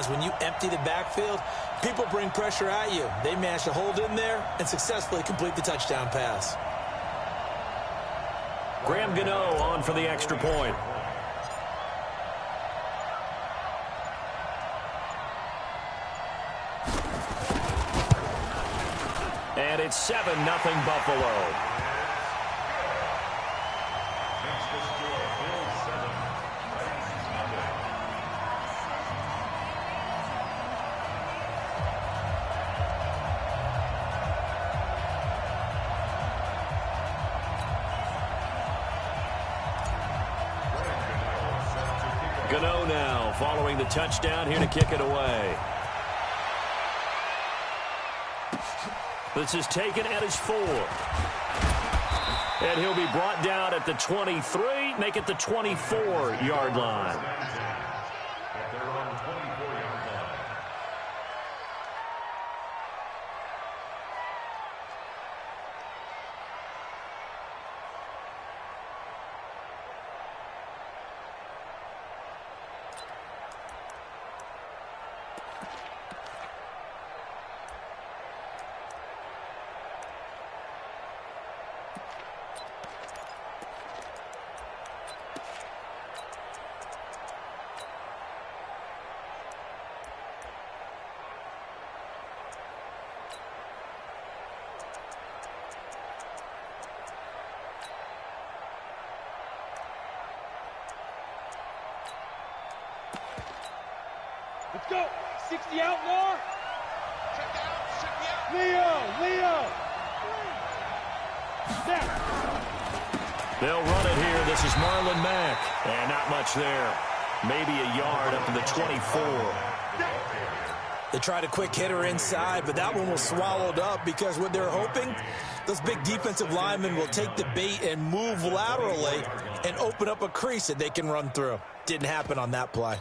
is when you empty the backfield, people bring pressure at you. They manage to hold in there and successfully complete the touchdown pass. Graham Gano on for the extra point. And it's 7-0 Buffalo. Gano now following the touchdown here to kick it away. This is taken at his 4. And he'll be brought down at the 23, make it the 24-yard line. Let's go. 60 out more. Check out. Leo. They'll run it here. This is Marlon Mack. And not much there. Maybe a yard up to the 24. They tried a quick hitter inside, but that one was swallowed up because what they're hoping, those big defensive linemen will take the bait and move laterally and open up a crease that they can run through. Didn't happen on that play.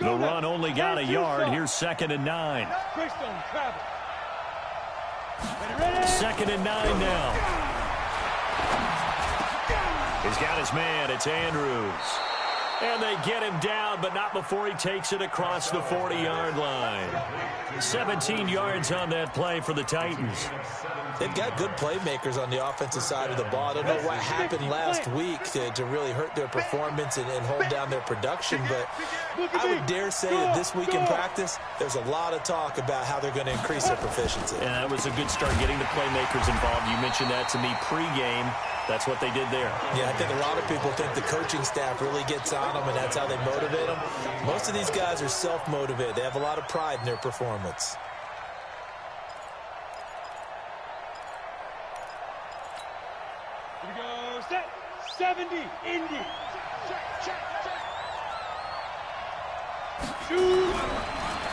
The run only got a yard. Here's 2nd and 9. 2nd and 9 now. He's got his man. It's Andrews. And they get him down, but not before he takes it across the 40-yard line. 17 yards on that play for the Titans. They've got good playmakers on the offensive side of the ball. I don't know what happened last week to really hurt their performance and hold down their production, but I would dare say that this week in practice, there's a lot of talk about how they're going to increase their proficiency. And that was a good start getting the playmakers involved. You mentioned that to me pregame. That's what they did there. Yeah, I think a lot of people think the coaching staff really gets on them, and that's how they motivate them. Most of these guys are self-motivated. They have a lot of pride in their performance. Here we go. Set. 70. Indy. Check. Shoot.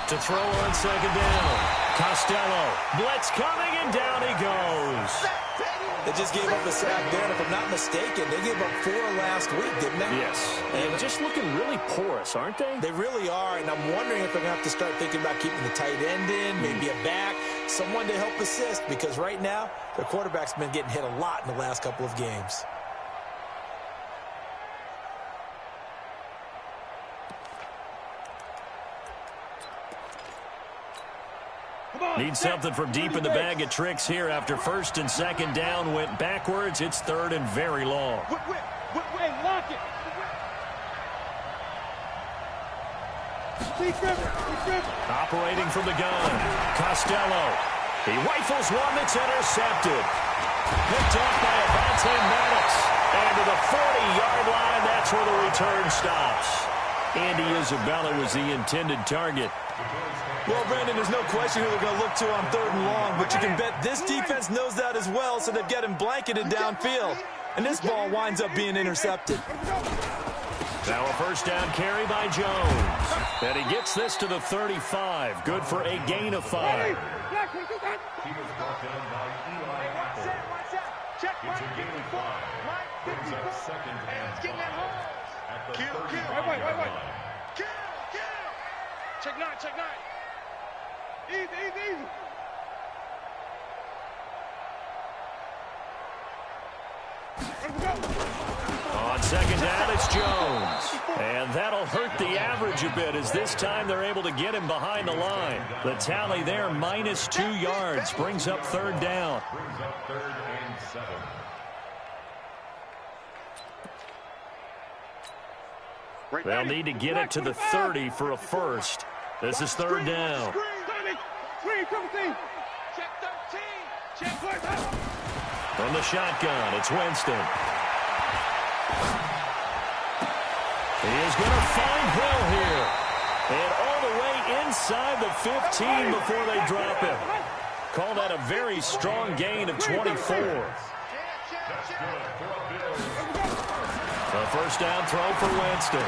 To throw on 2nd down. Costello. Blitz coming, and down he goes. They just gave up a sack there, and if I'm not mistaken, they gave up 4 last week, didn't they? Yes. And just looking really porous, aren't they? They really are, and I'm wondering if they're going to have to start thinking about keeping the tight end in, maybe a back, someone to help assist, because right now, their quarterback's been getting hit a lot in the last couple of games. Need something from deep in the bag of tricks here after 1st and 2nd down went backwards. It's 3rd and very long. Lock it. Operating from the gun. Costello. He rifles one that's intercepted. Picked off by Avonte Maddox. And to the 40-yard line, that's where the return stops. Andy Isabella was the intended target. Well, Brandon, there's no question who they're going to look to on 3rd and long, but you can bet this defense knows that as well, so they've got him blanketed downfield. And this ball winds up being intercepted. Now a 1st down carry by Jones. And he gets this to the 35. Good for a gain of 5. He was brought down by Eli Apple. It's a gain of 5. Brings up 2nd and 5. At the 35-yard line. Check 9. Easy. On second down, it's Jones. And that'll hurt the average a bit as this time they're able to get him behind the line. The tally there, minus 2 yards, brings up third down. Brings up 3rd and 7. They'll need to get it to the 30 for a first. This is third down. From the shotgun, it's Winston. He is going to find Hill here. And all the way inside the 15 before they drop him. Call that a very strong gain of 24. A first down throw for Winston.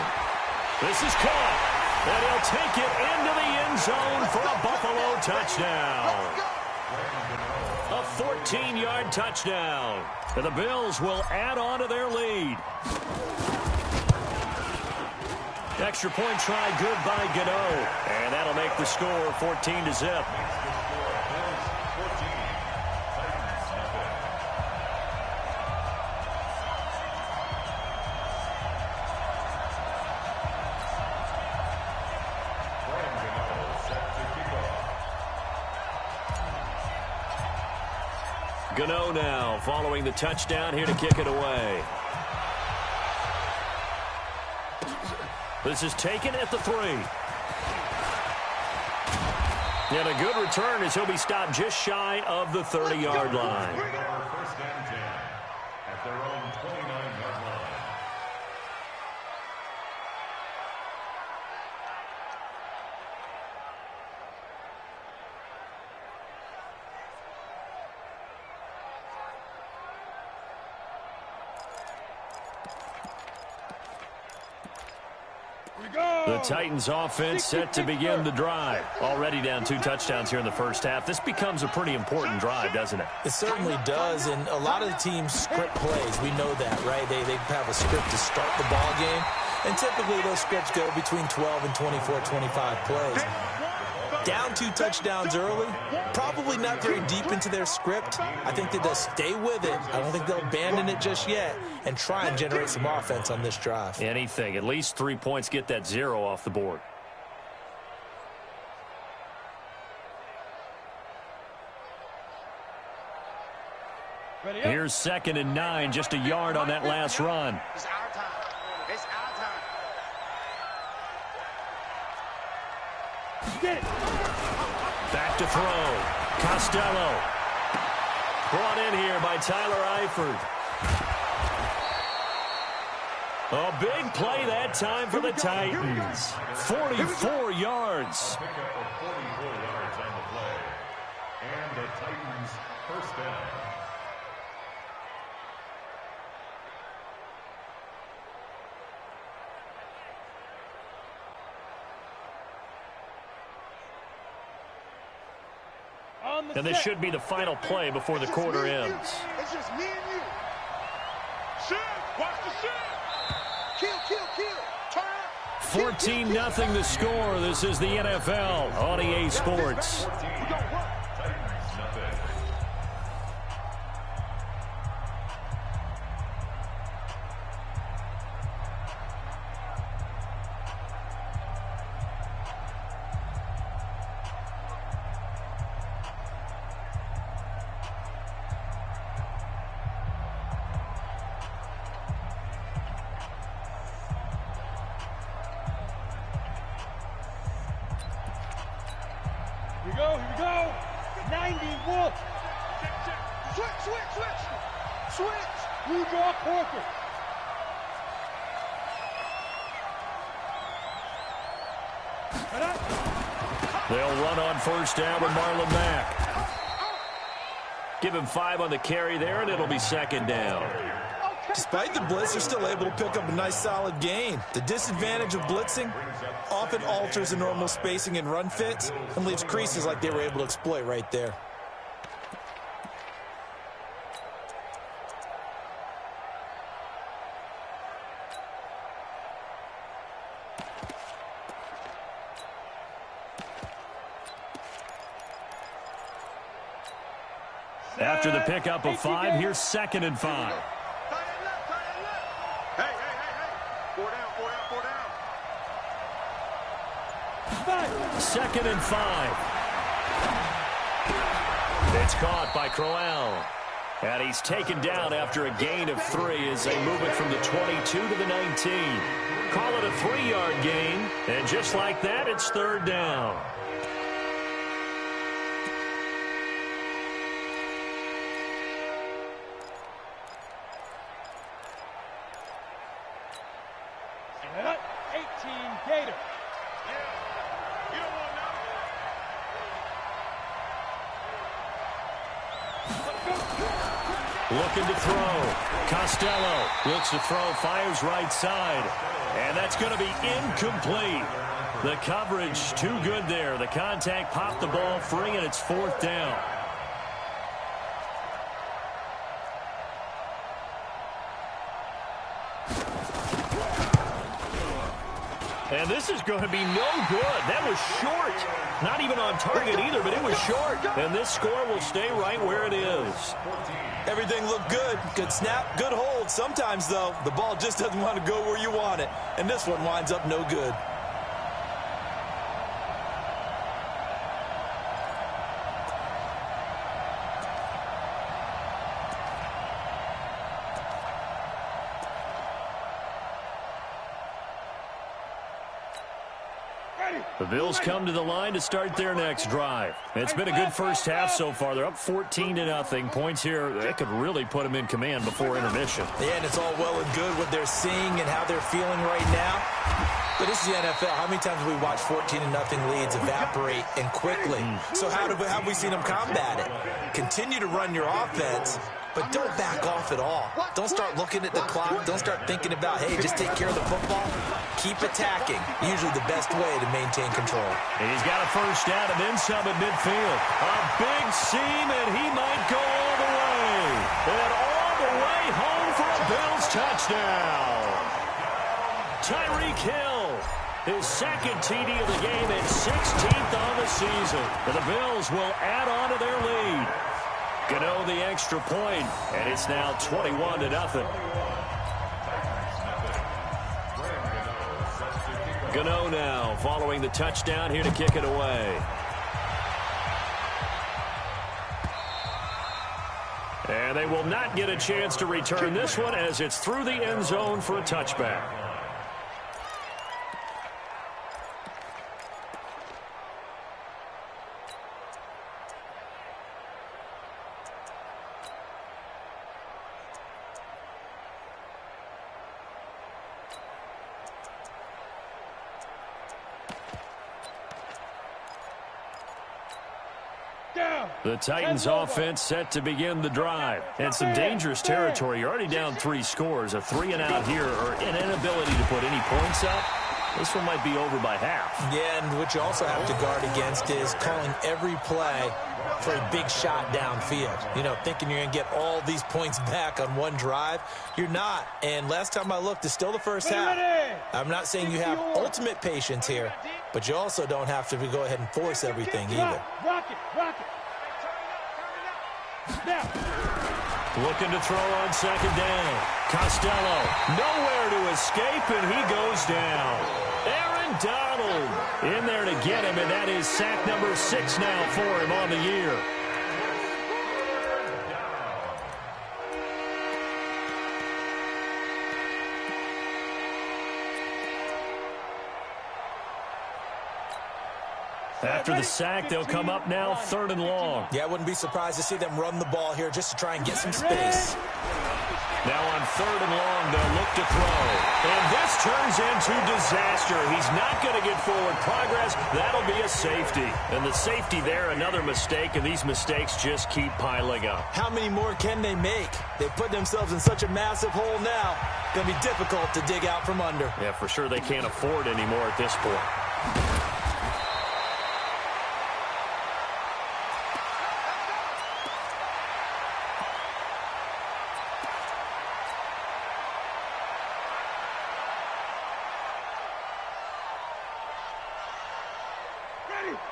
This is caught. And he'll take it into the end zone for a Buffalo touchdown. A 14-yard touchdown. And the Bills will add on to their lead. Extra point try good by Gano. And that'll make the score 14-0. Gano now following the touchdown here to kick it away. This is taken at the 3. And a good return as he'll be stopped just shy of the 30-yard line. First and 10 at their own 29-yard line. The Titans offense set to begin the drive. Already down 2 touchdowns here in the first half. This becomes a pretty important drive, doesn't it? It certainly does, and a lot of the teams script plays. We know that, right? They have a script to start the ball game, and typically those scripts go between 12 and 24, 25 plays. Down 2 touchdowns early, probably not very deep into their script. I think that they'll stay with it. I don't think they'll abandon it just yet and try and generate some offense on this drive. Anything. At least 3 points, get that 0 off the board. Here's 2nd and 9, just a yard on that last run. It's our time. It's our time. Back to throw. Costello. Brought in here by Tyler Eifert. A big play that time for the Titans. 44 yards. A pickup of 44 yards on the play. And the Titans first down. And this should be the final play before the quarter ends. It's just me and you. Shoot! Watch the shoot! Kill, kill, kill! Turn! 14-0 the score. This is the NFL on EA Sports. Titans nothing. Here we go. 90 Wolf. Switch. Blue draw Corker. They'll run on first down with Marlon Mack. Give him 5 on the carry there, and it'll be 2nd down. Despite the blitz, they're still able to pick up a nice solid gain. The disadvantage of blitzing often alters the normal spacing and run fits and leaves creases like they were able to exploit right there. After the pickup of 5, here's 2nd and 5. 2nd and 5. It's caught by Crowell. And he's taken down after a gain of 3 as they move it from the 22 to the 19. Call it a 3-yard gain. And just like that, it's 3rd down. Cut 18 Gator. You don't want to know. Looking to throw. Costello looks to throw, fires right side. And that's going to be incomplete. The coverage too good there. The contact popped the ball free, and it's 4th down. And this is going to be no good. That was short. Not even on target either, but it was short. And this score will stay right where it is. Everything looked good. Good snap, good hold. Sometimes, though, the ball just doesn't want to go where you want it. And this one winds up no good. The Bills come to the line to start their next drive. It's been a good first half so far. They're up 14-0. Points here that could really put them in command before intermission. Yeah, and it's all well and good what they're seeing and how they're feeling right now. But this is the NFL. How many times have we watched 14-0 leads evaporate and quickly? So how have we seen them combat it? Continue to run your offense, but don't back off at all. Don't start looking at the clock. Don't start thinking about, hey, just take care of the football. Keep attacking. Usually the best way to maintain control. And he's got a first down and then some at midfield. A big seam, and he might go all the way. And all the way home for a Bills touchdown. Tyreek Hill, his 2nd TD of the game and 16th on the season. And the Bills will add on to their lead. Gano the extra point, and it's now 21-0. Gano now following the touchdown here to kick it away. And they will not get a chance to return this one as it's through the end zone for a touchback. The Titans offense set to begin the drive. And some dangerous territory. You're already down 3 scores. A 3-and-out here or an inability to put any points up. This one might be over by half. Yeah, and what you also have to guard against is calling every play for a big shot downfield. You know, thinking you're going to get all these points back on one drive. You're not. And last time I looked, it's still the first half. I'm not saying you have ultimate patience here, but you also don't have to go ahead and force everything either. Rock it. Looking to throw on 2nd down. Costello, nowhere to escape, and he goes down. Aaron Donald in there to get him, and that is sack number 6 now for him on the year. After the sack, they'll come up now 3rd and long. Yeah, I wouldn't be surprised to see them run the ball here just to try and get some space. Now on 3rd and long, they'll look to throw. And this turns into disaster. He's not going to get forward progress. That'll be a safety. And the safety there, another mistake, and these mistakes just keep piling up. How many more can they make? They put themselves in such a massive hole now. Going to be difficult to dig out from under. Yeah, for sure they can't afford anymore at this point.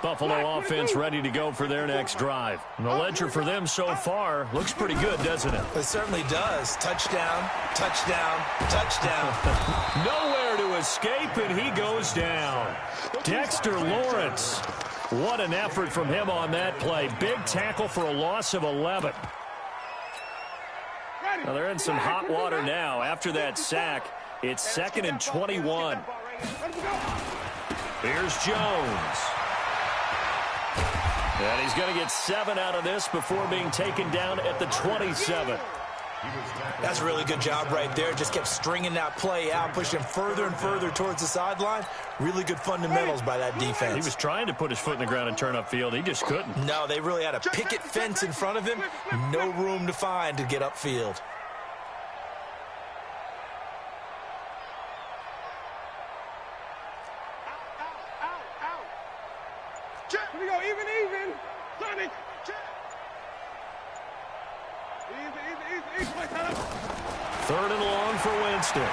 Buffalo offense ready to go for their next drive. And the ledger for them so far looks pretty good, doesn't it? It certainly does. Touchdown, touchdown, touchdown. Nowhere to escape, and he goes down. Dexter Lawrence. What an effort from him on that play. Big tackle for a loss of 11. Now they're in some hot water now. After that sack, it's 2nd and 21. Here's Jones. And he's going to get 7 out of this before being taken down at the 27. That's a really good job right there. Just kept stringing that play out, pushing further and further towards the sideline. Really good fundamentals by that defense. He was trying to put his foot in the ground and turn upfield. He just couldn't. No, they really had a picket fence in front of him. No room to find to get upfield. Here we go, even. Sonny. Easy. 3rd and long for Winston.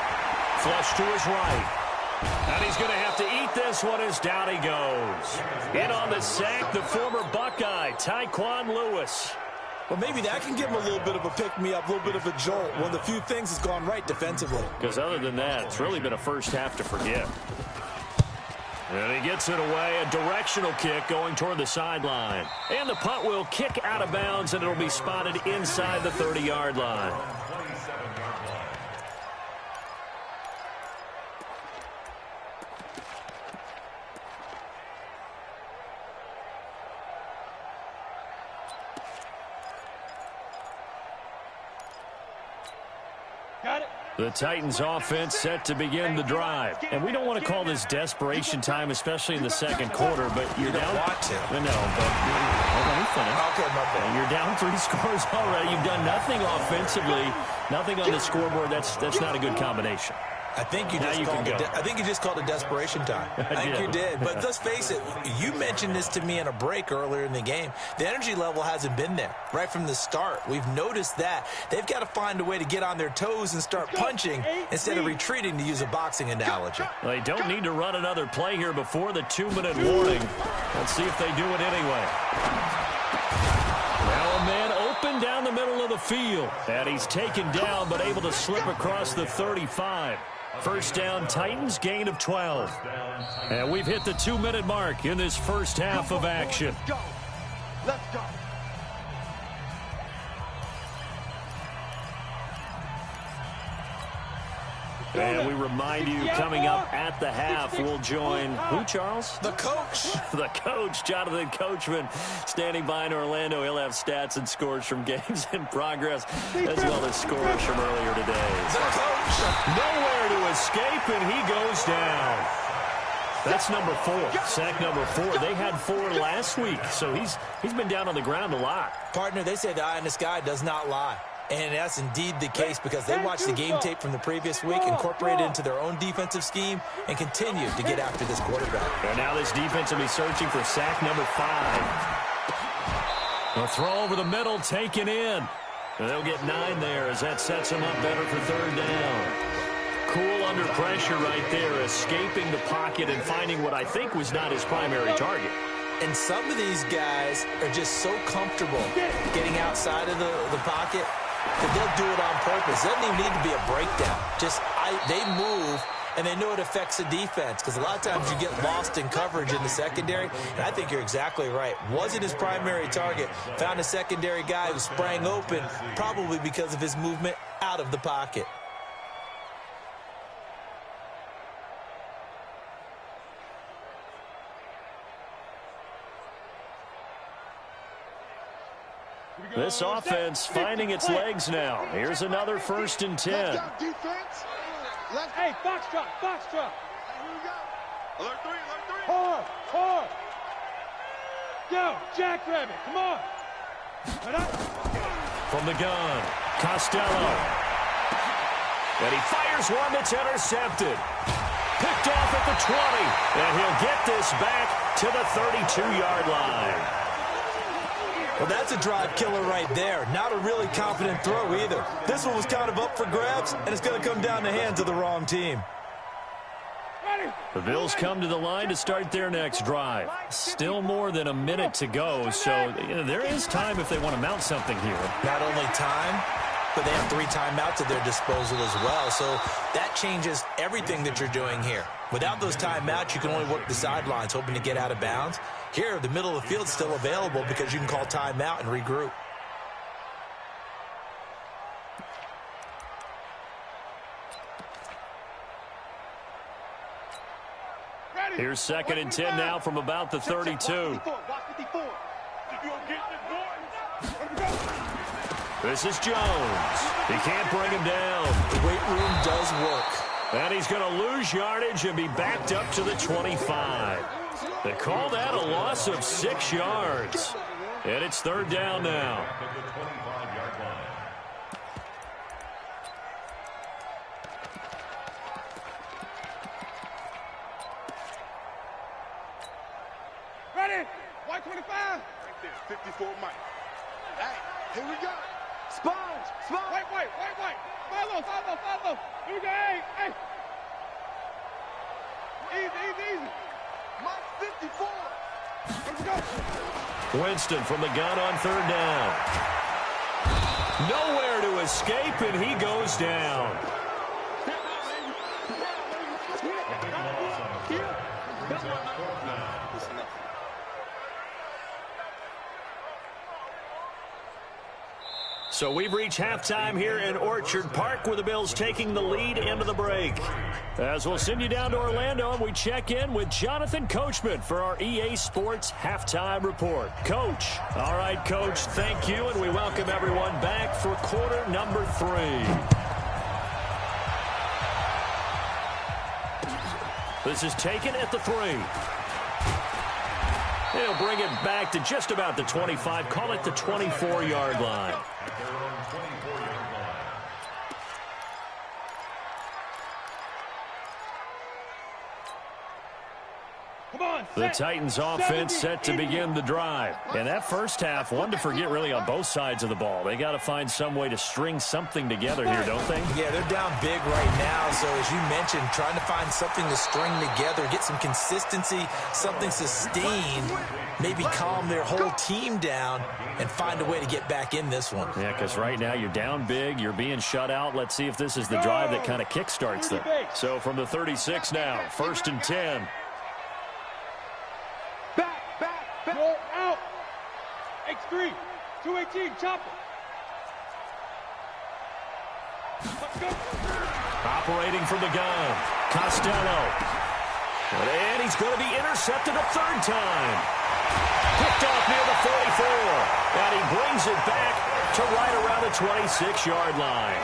Flush to his right. And he's going to have to eat this one as down he goes. In on the sack, the former Buckeye, Tyquan Lewis. Well, maybe that can give him a little bit of a pick-me-up, a little bit of a jolt. One of the few things that's gone right defensively. Because other than that, it's really been a first half to forget. And he gets it away, a directional kick going toward the sideline. And the punt will kick out of bounds, and it'll be spotted inside the 30-yard line. Got it. The Titans offense set to begin the drive. And we don't want to call this desperation time, especially in the second quarter, but you're You don't down. want to. No, but let me finish. Okay, my bad. You're down 3 scores already. You've done nothing offensively, nothing on the scoreboard. That's not a good combination. I think you just called it desperation time. I think you did. But let's face it, you mentioned this to me in a break earlier in the game. The energy level hasn't been there right from the start. We've noticed that. They've got to find a way to get on their toes and start punching instead of retreating, to use a boxing analogy. They don't need to run another play here before the 2-minute warning. Let's see if they do it anyway. Now a man open down the middle of the field. And he's taken down but able to slip across the 35. First down, Titans, gain of 12. And we've hit the 2-minute mark in this first half of action. Let's go. And we remind you, coming up at the half, we'll join who, Charles? The coach. The coach, Jonathan Coachman, standing by in Orlando. He'll have stats and scores from games in progress, as well as scores from earlier today. The coach. Nowhere to escape, and he goes down. That's number 4, sack number 4. They had 4 last week, so he's been down on the ground a lot. Partner, they say the eye in the sky does not lie. And that's indeed the case, because they watched the game tape from the previous week, incorporated it into their own defensive scheme, and continued to get after this quarterback. And now this defense will be searching for sack number 5. A throw over the middle, taken in. And they'll get 9 there as that sets them up better for 3rd down. Cool under pressure right there, escaping the pocket and finding what I think was not his primary target. And some of these guys are just so comfortable getting outside of the pocket that they'll do it on purpose. It doesn't even need to be a breakdown. They move, and they know it affects the defense, because a lot of times you get lost in coverage in the secondary, and I think you're exactly right. Wasn't his primary target. Found a secondary guy who sprang open, probably because of his movement out of the pocket. This offense finding its legs now. Here's another 1st and 10. Hey, Foxtrot. Here we go. Alert 3. Hard. Go, Jackrabbit, come on. From the gun, Costello. And he fires one that's intercepted. Picked off at the 20. And he'll get this back to the 32-yard line. Well, that's a drive killer right there. Not a really confident throw either. This one was kind of up for grabs, and it's going to come down the hands of the wrong team. The Bills come to the line to start their next drive. Still more than a minute to go, so there is time if they want to mount something here. Not only time, but they have 3 timeouts at their disposal as well, so that changes everything that you're doing here. Without those timeouts, you can only work the sidelines, hoping to get out of bounds. Here, the middle of the field's still available because you can call timeout and regroup. Here's 2nd and 10 now from about the 32. This is Jones. He can't bring him down. The weight room does work. And he's going to lose yardage and be backed up to the 25. They call that a loss of 6 yards. And it's 3rd down now. Ready? White 25. Right there, 54 Mike. Hey, here we go. Sponge. White. Follow. Here we go. Hey. Easy. Mike 54. Let's go. Winston from the gun on 3rd down. Nowhere to escape, and he goes down. So we've reached halftime here in Orchard Park with the Bills taking the lead into the break. As we'll send you down to Orlando, and we check in with Jonathan Coachman for our EA Sports Halftime Report. Coach. All right, Coach, thank you, and we welcome everyone back for quarter number 3. This is taken at the 3. He'll bring it back to just about the 25. Call it the 24-yard line. The Titans offense set to begin the drive. And that first half, one to forget really on both sides of the ball. They got to find some way to string something together here, don't they? Yeah, they're down big right now. So as you mentioned, trying to find something to string together, get some consistency, something sustained, maybe calm their whole team down and find a way to get back in this one. Yeah, because right now you're down big, you're being shut out. Let's see if this is the drive that kind of kickstarts them. So from the 36 now, 1st and 10. Go out. X3. 218. Chopper. Let's go. Operating from the gun. Costello. And he's going to be intercepted a 3rd time. Picked off near the 44. And he brings it back to right around the 26-yard line.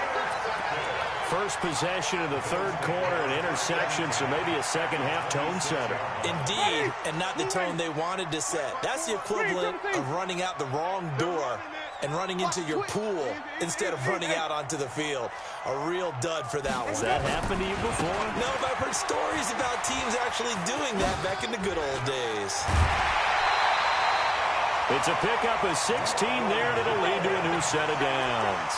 First possession of the 3rd quarter, an interception, so maybe a second-half tone setter. Indeed, and not the tone they wanted to set. That's the equivalent of running out the wrong door and running into your pool instead of running out onto the field. A real dud for that one. Has that happened to you before? No, but I've heard stories about teams actually doing that back in the good old days. It's a pickup of 16 there, and it'll lead to a new set of downs.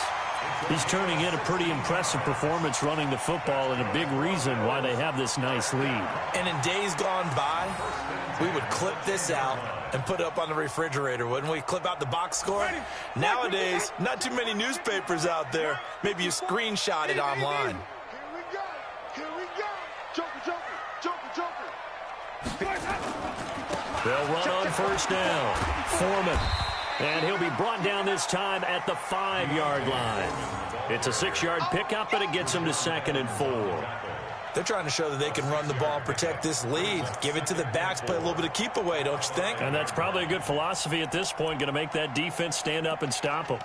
He's turning in a pretty impressive performance running the football, and a big reason why they have this nice lead. And in days gone by, we would clip this out and put it up on the refrigerator, wouldn't we? Clip out the box score. Nowadays, not too many newspapers out there. Maybe you screenshot it online. Here we go. Joker. They'll run on 1st down. Foreman. And he'll be brought down this time at the 5-yard line. It's a 6-yard pickup, and it gets him to 2nd and 4. They're trying to show that they can run the ball and protect this lead. Give it to the backs, play a little bit of keep away, don't you think? And that's probably a good philosophy at this point, going to make that defense stand up and stop them.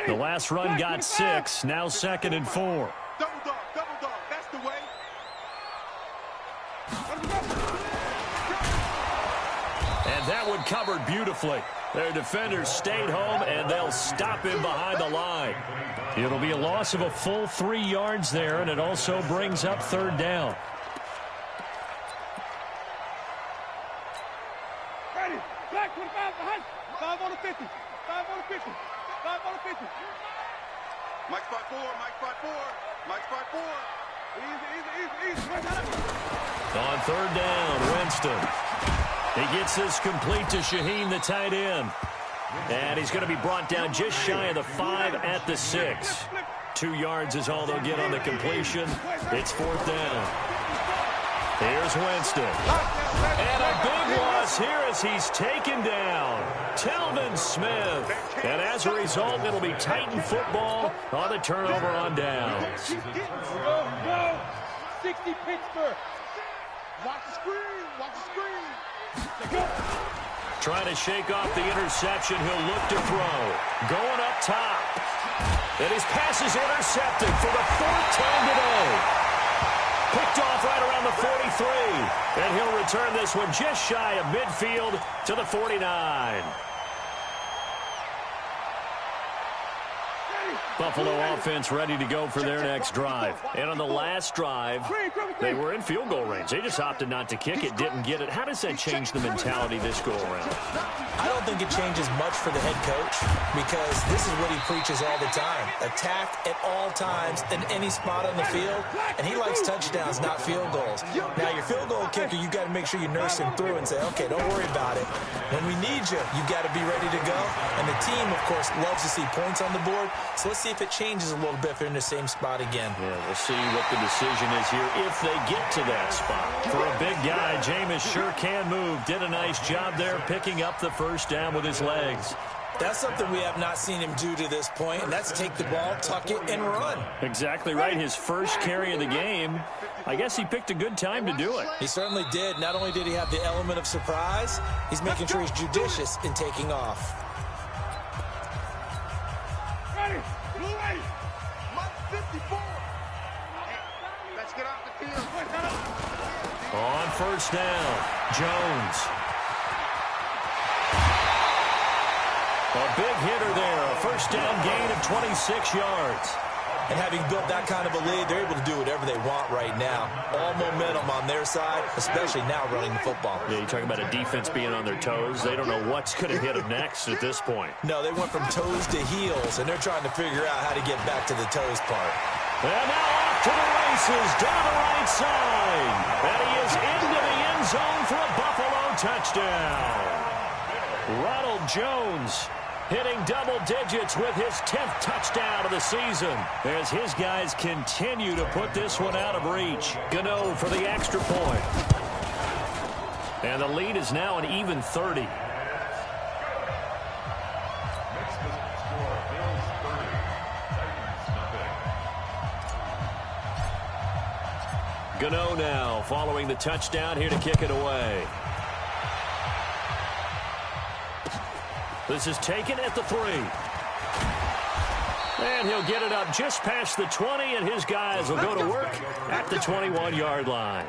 The last run got 6, now 2nd and 4. Double dog. That's the way. And that one covered beautifully. Their defenders stayed home, and they'll stop him behind the line. It'll be a loss of a full 3 yards there, and it also brings up 3rd down. Ready. Black 25 behind. 5 on the 50. 5 on the 50. 5 on the 50. Mike spot 4, Mike spot 4, Mike spot 4. Easy. On third down, Winston. He gets this complete to Shaheen, the tight end. And he's going to be brought down just shy of the 5 at the 6. 2 yards is all they'll get on the completion. It's fourth down. Here's Winston. And a big loss here as he's taken down. Telvin Smith. And as a result, it'll be Titan football on the turnover on downs. Go. 60 Pittsburgh. Watch the screen. Trying to shake off the interception. He'll look to throw. Going up top. And his pass is intercepted for the 4th time today. Picked off right around the 43. And he'll return this one just shy of midfield to the 49. Buffalo offense ready to go for their next drive. And on the last drive, they were in field goal range. They just opted not to kick it, didn't get it. How does that change the mentality this go-around? I don't think it changes much for the head coach because this is what he preaches all the time. Attack at all times in any spot on the field, and he likes touchdowns, not field goals. Now, your field goal kicker, you got to make sure you nurse him through and say, okay, don't worry about it. When we need you, you got to be ready to go. And the team, of course, loves to see points on the board. So let's see if it changes a little bit if they're in the same spot again. Yeah, we'll see what the decision is here if they get to that spot. For a big guy, Jameis sure can move. Did a nice job there picking up the first down with his legs. That's something we have not seen him do to this point, and that's take the ball, tuck it, and run. Exactly right. His first carry of the game. I guess he picked a good time to do it. He certainly did. Not only did he have the element of surprise, he's making sure he's judicious in taking off. Ready. Mike 54. Let's get off the field. On first down, Jones. A big hitter there. A first down gain of 26 yards. And having built that kind of a lead, they're able to do whatever they want right now. All momentum on their side, especially now running the football. Yeah, you're talking about a defense being on their toes. They don't know what's going to hit them next at this point. No, they went from toes to heels, and they're trying to figure out how to get back to the toes part. And now off to the races, down the right side. And he is into the end zone for a Buffalo touchdown. Ronald Jones hitting double digits with his 10th touchdown of the season as his guys continue to put this one out of reach. Gano for the extra point. And the lead is now an even 30. Gano now following the touchdown here to kick it away. This is taken at the 3. And he'll get it up just past the 20, and his guys will go to work at the 21-yard line.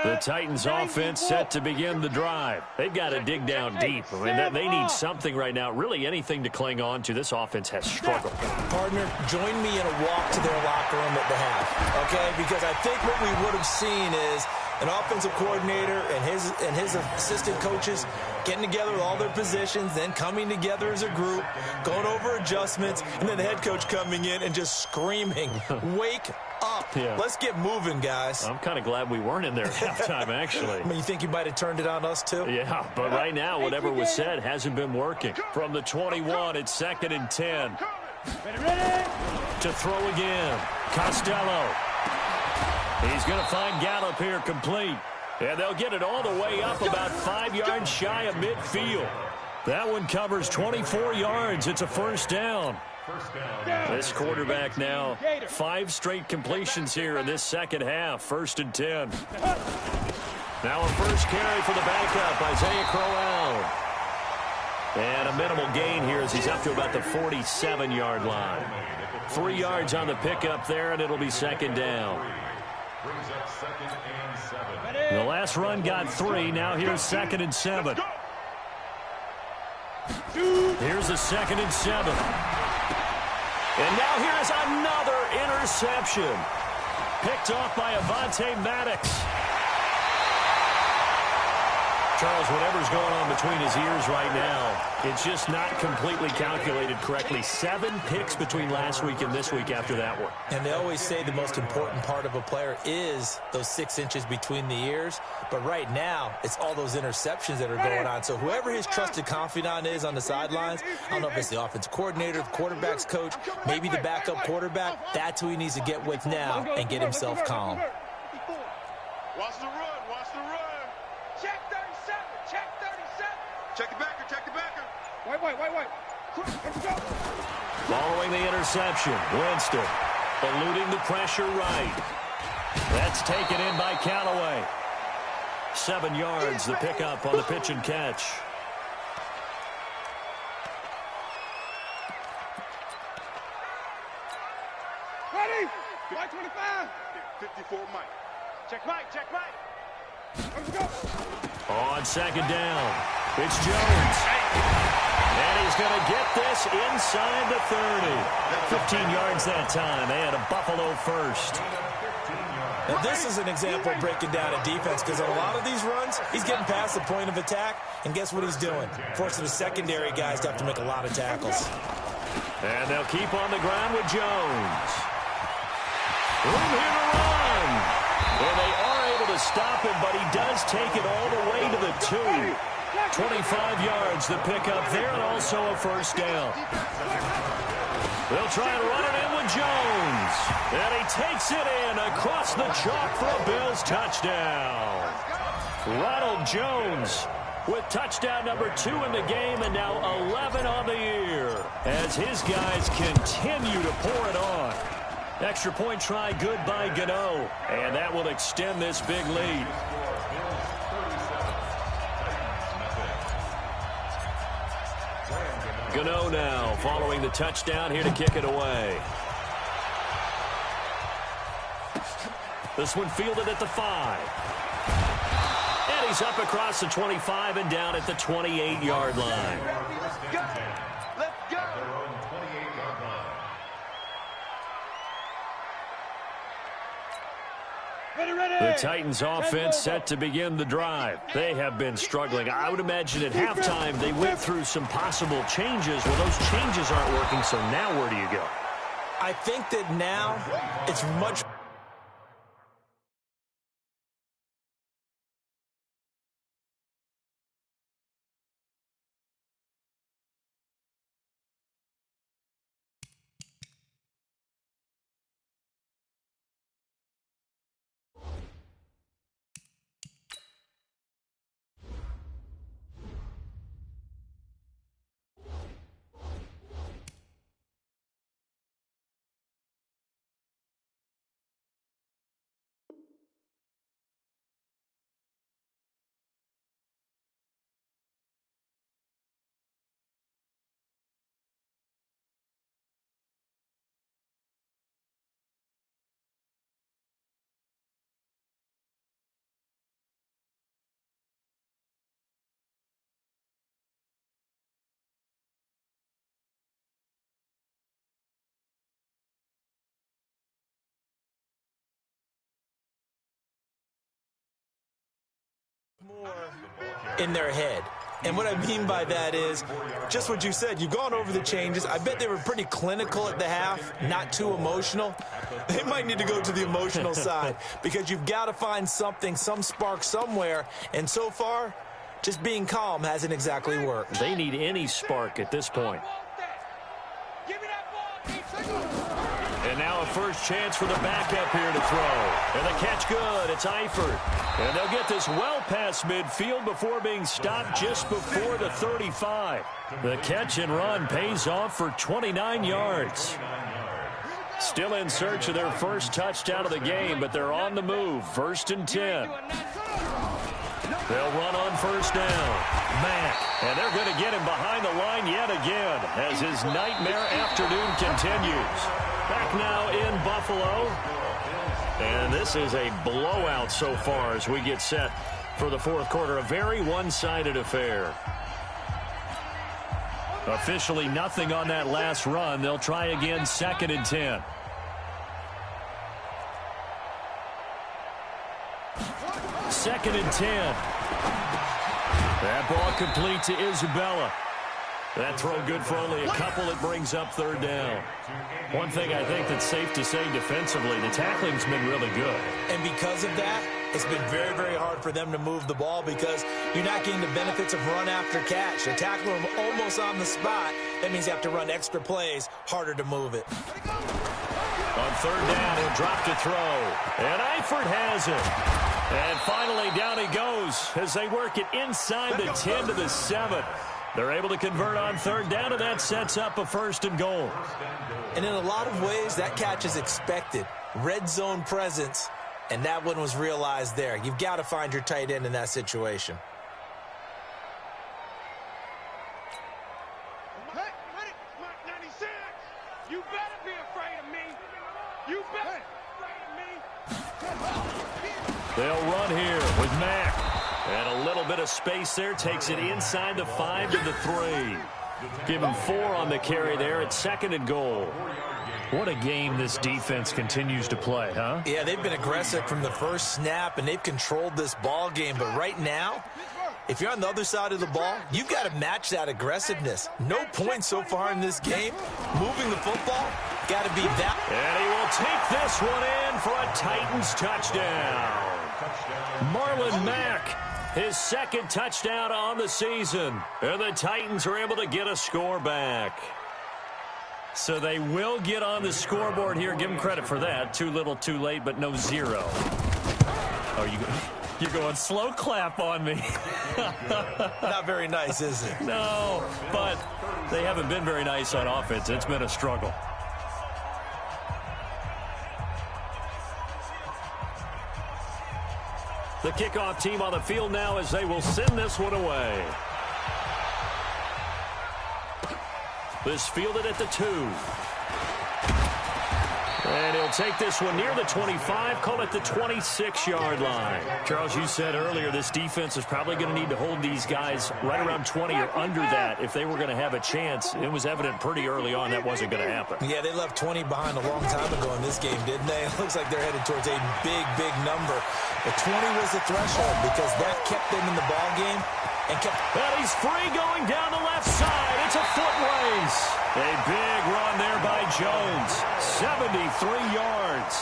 The Titans offense set to begin the drive. They've got to dig down deep. I mean, they need something right now, really anything to cling on to. This offense has struggled. Partner, join me in a walk to their locker room at the half, okay? Because I think what we would have seen is an offensive coordinator and his assistant coaches getting together with all their positions, then coming together as a group, going over adjustments, and then the head coach coming in and just screaming, wake up. Yeah. Let's get moving, guys. I'm kind of glad we weren't in there at halftime, actually. I mean, you think you might have turned it on us, too? Yeah, but right now, whatever was said hasn't been working. From the 21, it's 2nd and 10. Ready? To throw again. Costello. He's going to find Gallup here complete. And they'll get it all the way up about 5 yards shy of midfield. That one covers 24 yards. It's a first down. This quarterback now, 5 straight completions here in this second half. 1st and 10. Now a first carry for the backup, Isaiah Crowell. And a minimal gain here as he's up to about the 47-yard line. 3 yards on the pickup there, and it'll be 2nd down. The last run got 3. Now here's 2nd and 7. Here's a 2nd and 7. And now here's another interception. Picked off by Avonte Maddox. Charles, whatever's going on between his ears right now, it's just not completely calculated correctly. 7 picks between last week and this week after that one. And they always say the most important part of a player is those 6 inches between the ears. But right now, it's all those interceptions that are going on. So whoever his trusted confidant is on the sidelines, I don't know if it's the offensive coordinator, the quarterback's coach, maybe the backup quarterback, that's who he needs to get with now and get himself calm. Watch the run. Watch the run. Check 37. Check 37. Check the backer. Check the backer. Wait. Let's go. Following the interception, Winston eluding the pressure right. That's taken in by Callaway. 7 yards, the pickup on the pitch and catch. Ready? Mike 25. 54 Mike. Check Mike. Check Mike. Let's go. On second down, it's Jones. And he's going to get this inside the 30. 15 yards that time. They had a Buffalo first. Now, this is an example of breaking down a defense, because on a lot of these runs, he's getting past the point of attack, and guess what he's doing? Forcing the secondary guys to have to make a lot of tackles. And they'll keep on the ground with Jones. Room here to run. And they are able to stop him, but he does take it all the way to the 2. 25 yards, the pickup there, and also a first down. They'll try and run it in with Jones. And he takes it in across the chalk for a Bills touchdown. Ronald Jones with touchdown number 2 in the game, and now 11 on the year as his guys continue to pour it on. Extra point try good by Gano, and that will extend this big lead. Gano now following the touchdown here to kick it away. This one fielded at the 5. And he's up across the 25 and down at the 28-yard line. Let's go. The Titans offense set to begin the drive. They have been struggling. I would imagine at halftime they went through some possible changes. Well, those changes aren't working, so now where do you go? I think that now it's much more in their head. And what I mean by that is just what you said. You've gone over the changes. I bet they were pretty clinical at the half, not too emotional. They might need to go to the emotional side, because you've got to find something, some spark somewhere. And so far, just being calm hasn't exactly worked. They need any spark at this point. And now a first chance for the backup here to throw. And the catch good. It's Eifert. And they'll get this well past midfield before being stopped just before the 35. The catch and run pays off for 29 yards. Still in search of their first touchdown of the game, but they're on the move. 1st and 10. They'll run on first down. Mack. And they're going to get him behind the line yet again as his nightmare afternoon continues. Back now in Buffalo. And this is a blowout so far as we get set for the 4th quarter. A very one-sided affair. Officially nothing on that last run. They'll try again 2nd and 10. Second and 10. That ball complete to Isabella. That throw good for only a couple. It brings up third down. One thing I think that's safe to say defensively, the tackling's been really good. And because of that, it's been very, very hard for them to move the ball because you're not getting the benefits of run after catch. They're tackling them almost on the spot. That means you have to run extra plays, harder to move it. On third down, he'll drop to throw. And Eifert has it. And finally, down he goes as they work it inside the 10 to the 7. They're able to convert on third down, and that sets up a 1st and goal. And in a lot of ways, that catch is expected. Red zone presence, and that one was realized there. You've got to find your tight end in that situation. Hey, 96, you better be afraid of me. You better be afraid of me. They'll run here with Mack. And a little bit of space there takes it inside the 5 to the 3. Give him 4 on the carry there at 2nd and goal. What a game this defense continues to play, huh? Yeah, they've been aggressive from the first snap, and they've controlled this ball game. But right now, if you're on the other side of the ball, you've got to match that aggressiveness. No points so far in this game. Moving the football, got to be that. And he will take this one in for a Titans touchdown. Marlon Mack, his 2nd touchdown on the season. And the Titans are able to get a score back. So they will get on the scoreboard here. Give them credit for that. Too little, too late, but no 0. Oh, you're going slow clap on me. Not very nice, is it? No, but they haven't been very nice on offense. It's been a struggle. The kickoff team on the field now as they will send this one away. This fielded at the 2. And he'll take this one near the 25, call it the 26-yard line. Charles, you said earlier this defense is probably going to need to hold these guys right around 20 or under that if they were going to have a chance. It was evident pretty early on that wasn't going to happen. Yeah, they left 20 behind a long time ago in this game, didn't they? It looks like they're headed towards a big, big number. But 20 was the threshold because that kept them in the ball game. And he's free going down the left side. It's a foot race. A big run there by Jones. 73 yards.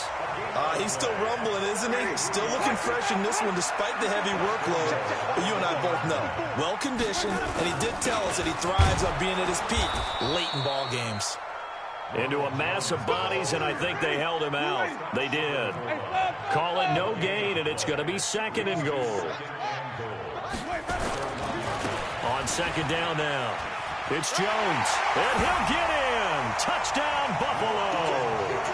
He's still rumbling, isn't he? Still looking fresh in this one despite the heavy workload. But you and I both know. Well-conditioned, and he did tell us that he thrives on being at his peak late in ball games. Into a mass of bodies, and I think they held him out. They did. Call it no gain, and it's going to be 2nd and goal. On 2nd down now, it's Jones, and he'll get in. Touchdown, Buffalo.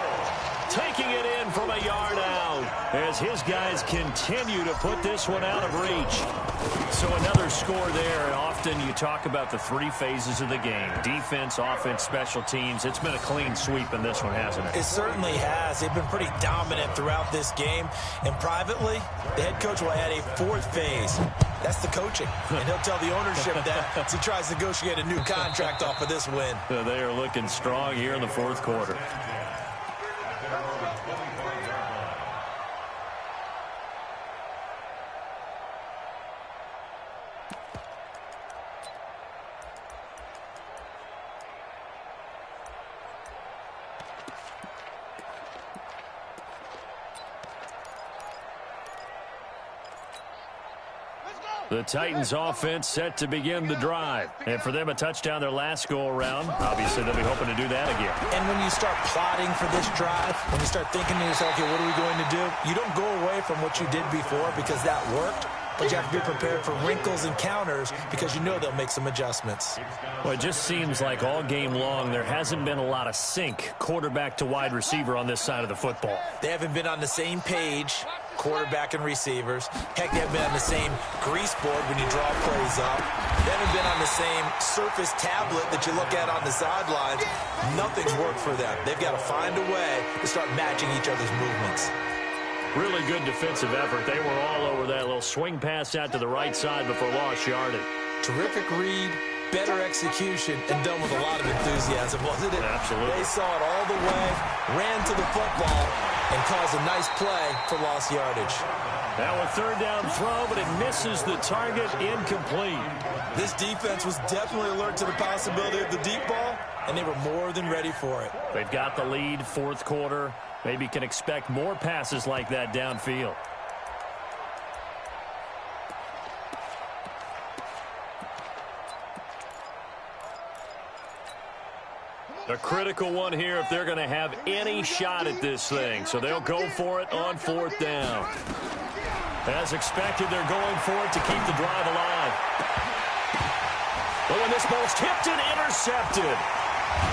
Taking it in from a yard out as his guys continue to put this one out of reach. So another score there, and often you talk about the 3 phases of the game. Defense, offense, special teams. It's been a clean sweep in this one, hasn't it? It certainly has. They've been pretty dominant throughout this game. And privately, the head coach will add a 4th phase. That's the coaching. And he'll tell the ownership that as he tries to negotiate a new contract off of this win. They are looking strong here in the 4th quarter. The Titans offense set to begin the drive. And for them, a touchdown their last go-around. Obviously, they'll be hoping to do that again. And when you start plotting for this drive, when you start thinking to yourself, okay, what are we going to do? You don't go away from what you did before because that worked. But you have to be prepared for wrinkles and counters because you know they'll make some adjustments. Well, it just seems like all game long there hasn't been a lot of sync quarterback to wide receiver on this side of the football. They haven't been on the same page, quarterback and receivers. Heck, they haven't been on the same grease board when you draw plays up. They haven't been on the same surface tablet that you look at on the sidelines. Nothing's worked for them. They've got to find a way to start matching each other's movements. Really good defensive effort. They were all over that little swing pass out to the right side before lost yardage. Terrific read, better execution, and done with a lot of enthusiasm, wasn't it? Absolutely. They saw it all the way, ran to the football, and caused a nice play for lost yardage. Now a third down throw, but it misses the target, incomplete. This defense was definitely alert to the possibility of the deep ball, and they were more than ready for it. They've got the lead, fourth quarter. Maybe can expect more passes like that downfield. A critical one here if they're going to have any shot at this thing. So they'll go for it on fourth down. As expected, they're going for it to keep the drive alive. But when this ball's tipped and intercepted.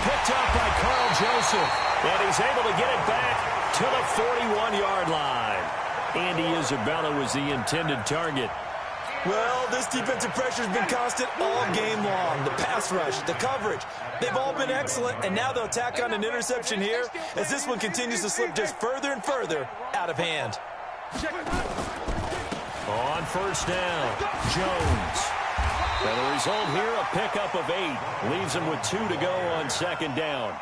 Picked up by Carl Joseph. And he's able to get it back to the 41-yard line. Andy Isabella was the intended target. Well, this defensive pressure has been constant all game long. The pass rush, the coverage, they've all been excellent, and now they'll tack on an interception here as this one continues to slip just further and further out of hand. On first down, Jones. And the result here, a pickup of 8. Leaves him with 2 to go on second down.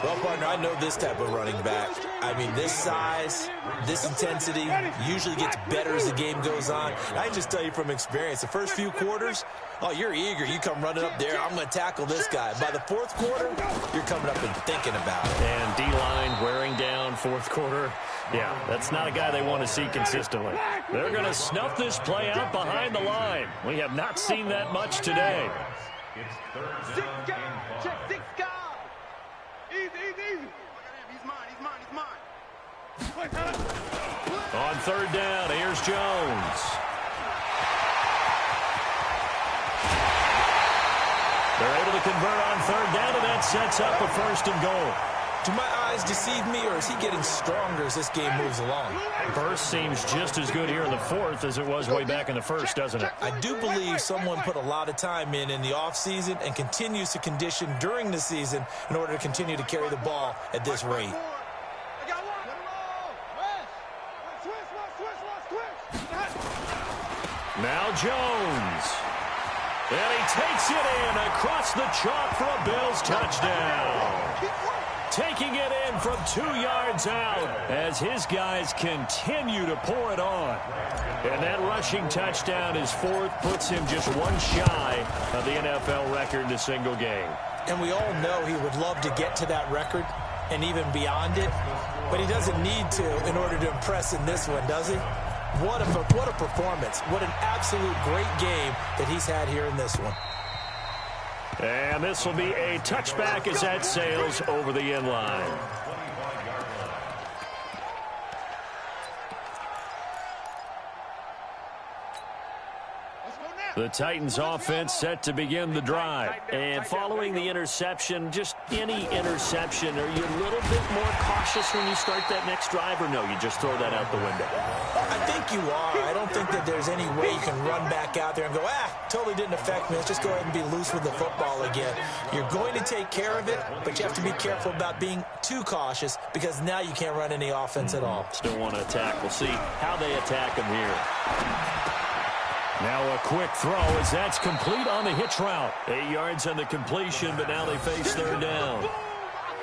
Well, partner, I know this type of running back. I mean, this size, this intensity usually gets better as the game goes on. And I can just tell you from experience, the first few quarters, oh, you're eager. You come running up there, I'm going to tackle this guy. By the fourth quarter, you're coming up and thinking about it. And D-line wearing down fourth quarter. Yeah, that's not a guy they want to see consistently. They're going to snuff this play out behind the line. We have not seen that much today. It's third down and 5. Six guys. Easy. He's mine. On third down, here's Jones. They're able to convert on third down, and that sets up a first and goal. Do my eyes deceive me, or is he getting stronger as this game moves along? Burst seems just as good here in the fourth as it was way back in the first, doesn't it? I do believe someone put a lot of time in the offseason and continues to condition during the season in order to continue to carry the ball at this rate. Now Jones. And he takes it in across the chalk for a Bills touchdown. Taking it in from 2 yards out as his guys continue to pour it on. And that rushing touchdown, his fourth, puts him just one shy of the NFL record in a single game. And we all know he would love to get to that record and even beyond it, but he doesn't need to in order to impress in this one, does he? What a performance. What an absolute great game that he's had here in this one. And this will be a touchback as that sails over the end line. The Titans offense set to begin the drive. And following the interception, just any interception, are you a little bit more cautious when you start that next drive, or no, you just throw that out the window? I think you are. I don't think that there's any way you can run back out there and go, totally didn't affect me. Let's just go ahead and be loose with the football again. You're going to take care of it, but you have to be careful about being too cautious because now you can't run any offense at all. Still want to attack. We'll see how they attack him here. Now a quick throw as that's complete on the hitch route. 8 yards on the completion, but now they face third down.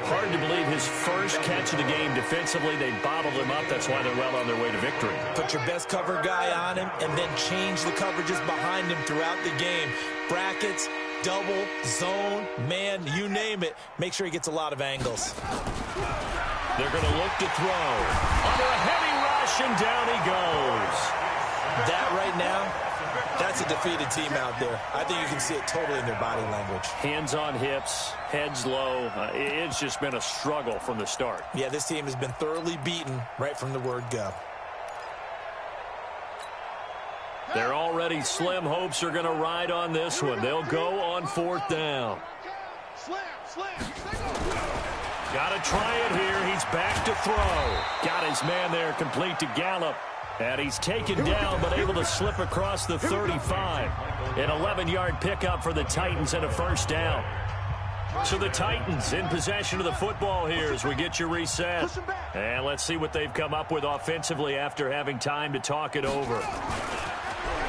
Hard to believe his first catch of the game defensively. They bottled him up. That's why they're well on their way to victory. Put your best cover guy on him and then change the coverages behind him throughout the game. Brackets, double, zone, man, you name it. Make sure he gets a lot of angles. They're going to look to throw. Under a heavy rush, and down he goes. That right now, that's a defeated team out there. I think you can see it totally in their body language. Hands on hips, heads low. It's just been a struggle from the start. Yeah, this team has been thoroughly beaten right from the word go. Their already slim hopes are going to ride on this one. They'll go on fourth down. Got to try it here. He's back to throw. Got his man there, complete to Gallup. And he's taken down, but able to slip across the 35. An 11-yard pickup for the Titans and a first down. So the Titans in possession of the football here as we get you reset. And let's see what they've come up with offensively after having time to talk it over.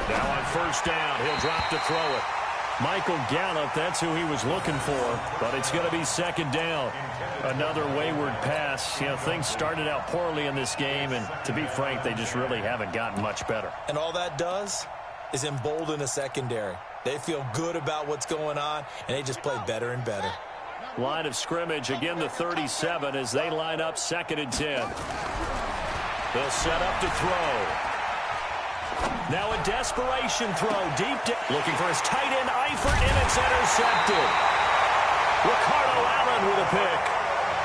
Now on first down, he'll drop to throw it. Michael Gallup, that's who he was looking for, but it's going to be second down. Another wayward pass. You know, things started out poorly in this game, and to be frank, they just really haven't gotten much better. And all that does is embolden a secondary. They feel good about what's going on, and they just play better and better. Line of scrimmage, again the 37 as they line up 2nd and 10. They'll set up to throw. Now a desperation throw deep. Looking for his tight end, Eifert, and it's intercepted. Ricardo Allen with a pick.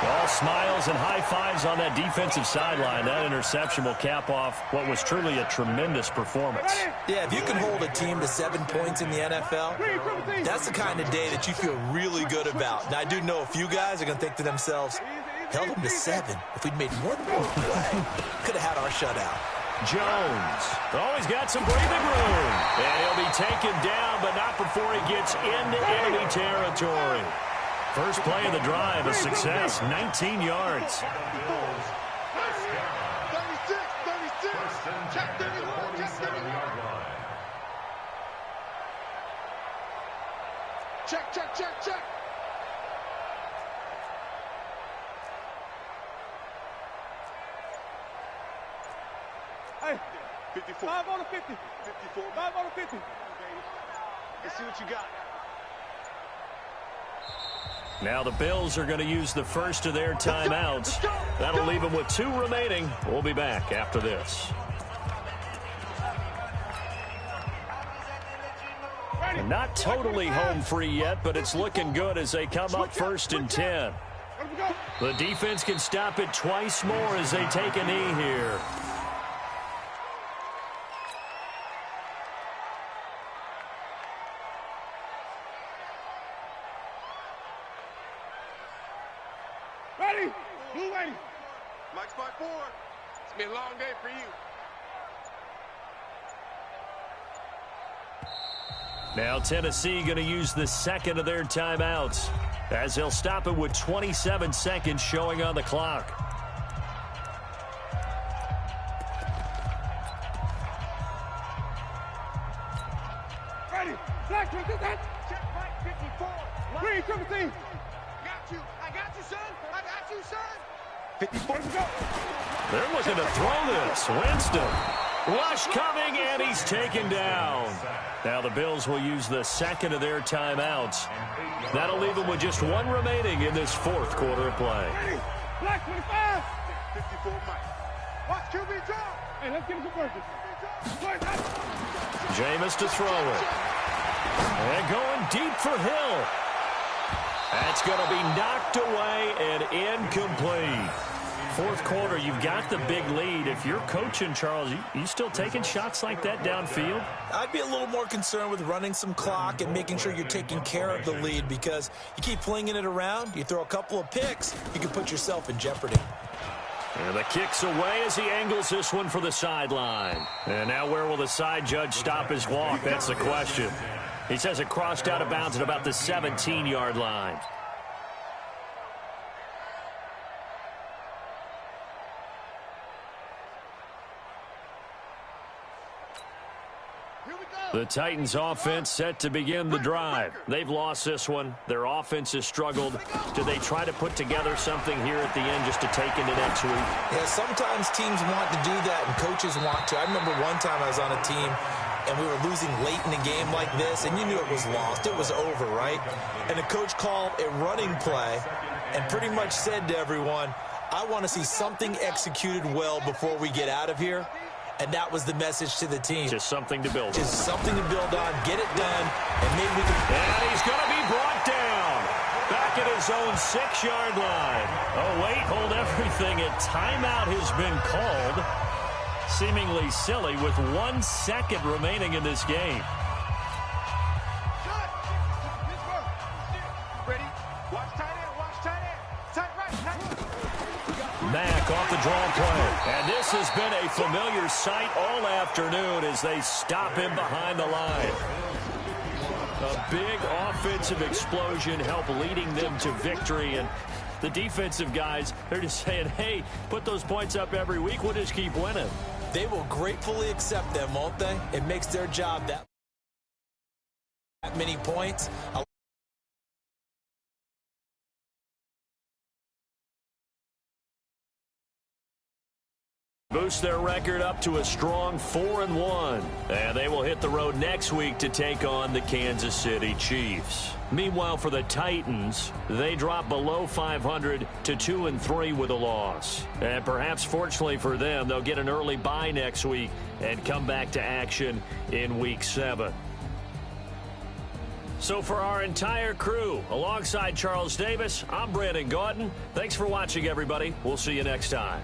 All smiles and high fives on that defensive sideline. That interception will cap off what was truly a tremendous performance. Yeah, if you can hold a team to 7 points in the NFL, that's the kind of day that you feel really good about. Now, I do know a few guys are going to think to themselves, held them to 7. If we'd made more than 1 play, could have had our shutout. Jones always got some breathing room. And he'll be taken down, but not before he gets into enemy territory. First play of the drive, a success, 19 yards. 36, 36. Check 31, check 31. Check. Hey, 54. 5 on the 50. 54. 5 on the 50. Let's see what you got. Now the Bills are going to use the first of their timeouts. That'll leave them with 2 remaining. We'll be back after this. And not totally home free yet, but it's looking good as they come up 1st and 10. The defense can stop it twice more as they take a knee here. Ready? Blue ready. Mike's by 4. It's been a long day for you. Now Tennessee going to use the second of their timeouts as they'll stop it with 27 seconds showing on the clock. Ready. Black, check right 54. Green, 17. I got you, son. I got you, son. 54. They're looking to throw this. Winston. Rush coming, and he's taken down. Now the Bills will use the second of their timeouts. That'll leave them with just 1 remaining in this 4th quarter of play. Black 25. 54, Mike. Watch QB drop. Hey, let's get him some burgers. Jameis to throw it. And going deep for Hill. That's going to be knocked away and incomplete. 4th quarter, you've got the big lead. If you're coaching, Charles, you still taking shots like that downfield? I'd be a little more concerned with running some clock and making sure you're taking care of the lead, because you keep flinging it around, you throw a couple of picks, you can put yourself in jeopardy. And the kick's away as he angles this one for the sideline. And now where will the side judge stop his walk? That's the question. He says it crossed out of bounds at about the 17-yard line. The Titans offense set to begin the drive. They've lost this one. Their offense has struggled. Do they try to put together something here at the end just to take into next week? Yeah, sometimes teams want to do that and coaches want to. I remember one time I was on a team and we were losing late in a game like this, and you knew it was lost. It was over, right? And the coach called a running play and pretty much said to everyone, I want to see something executed well before we get out of here. And that was the message to the team. Just something to build on. Just something to build on. Get it done. And maybe we can... And he's going to be brought down. Back at his own 6-yard line. Oh, wait, hold everything. A timeout has been called. Seemingly silly with 1 second remaining in this game. Ready? Watch tight end. Watch tight end. Tight right. Tight right. Mack off the draw play. And this has been a familiar sight all afternoon as they stop him behind the line. A big offensive explosion helped leading them to victory. And the defensive guys, they're just saying, hey, put those points up every week. We'll just keep winning. They will gratefully accept them, won't they? It makes their job that that many points. Boost their record up to a strong 4-1. And they will hit the road next week to take on the Kansas City Chiefs. Meanwhile, for the Titans, they drop below 500 to 2-3 with a loss. And perhaps fortunately for them, they'll get an early bye next week and come back to action in Week 7. So for our entire crew, alongside Charles Davis, I'm Brandon Gaudin. Thanks for watching, everybody. We'll see you next time.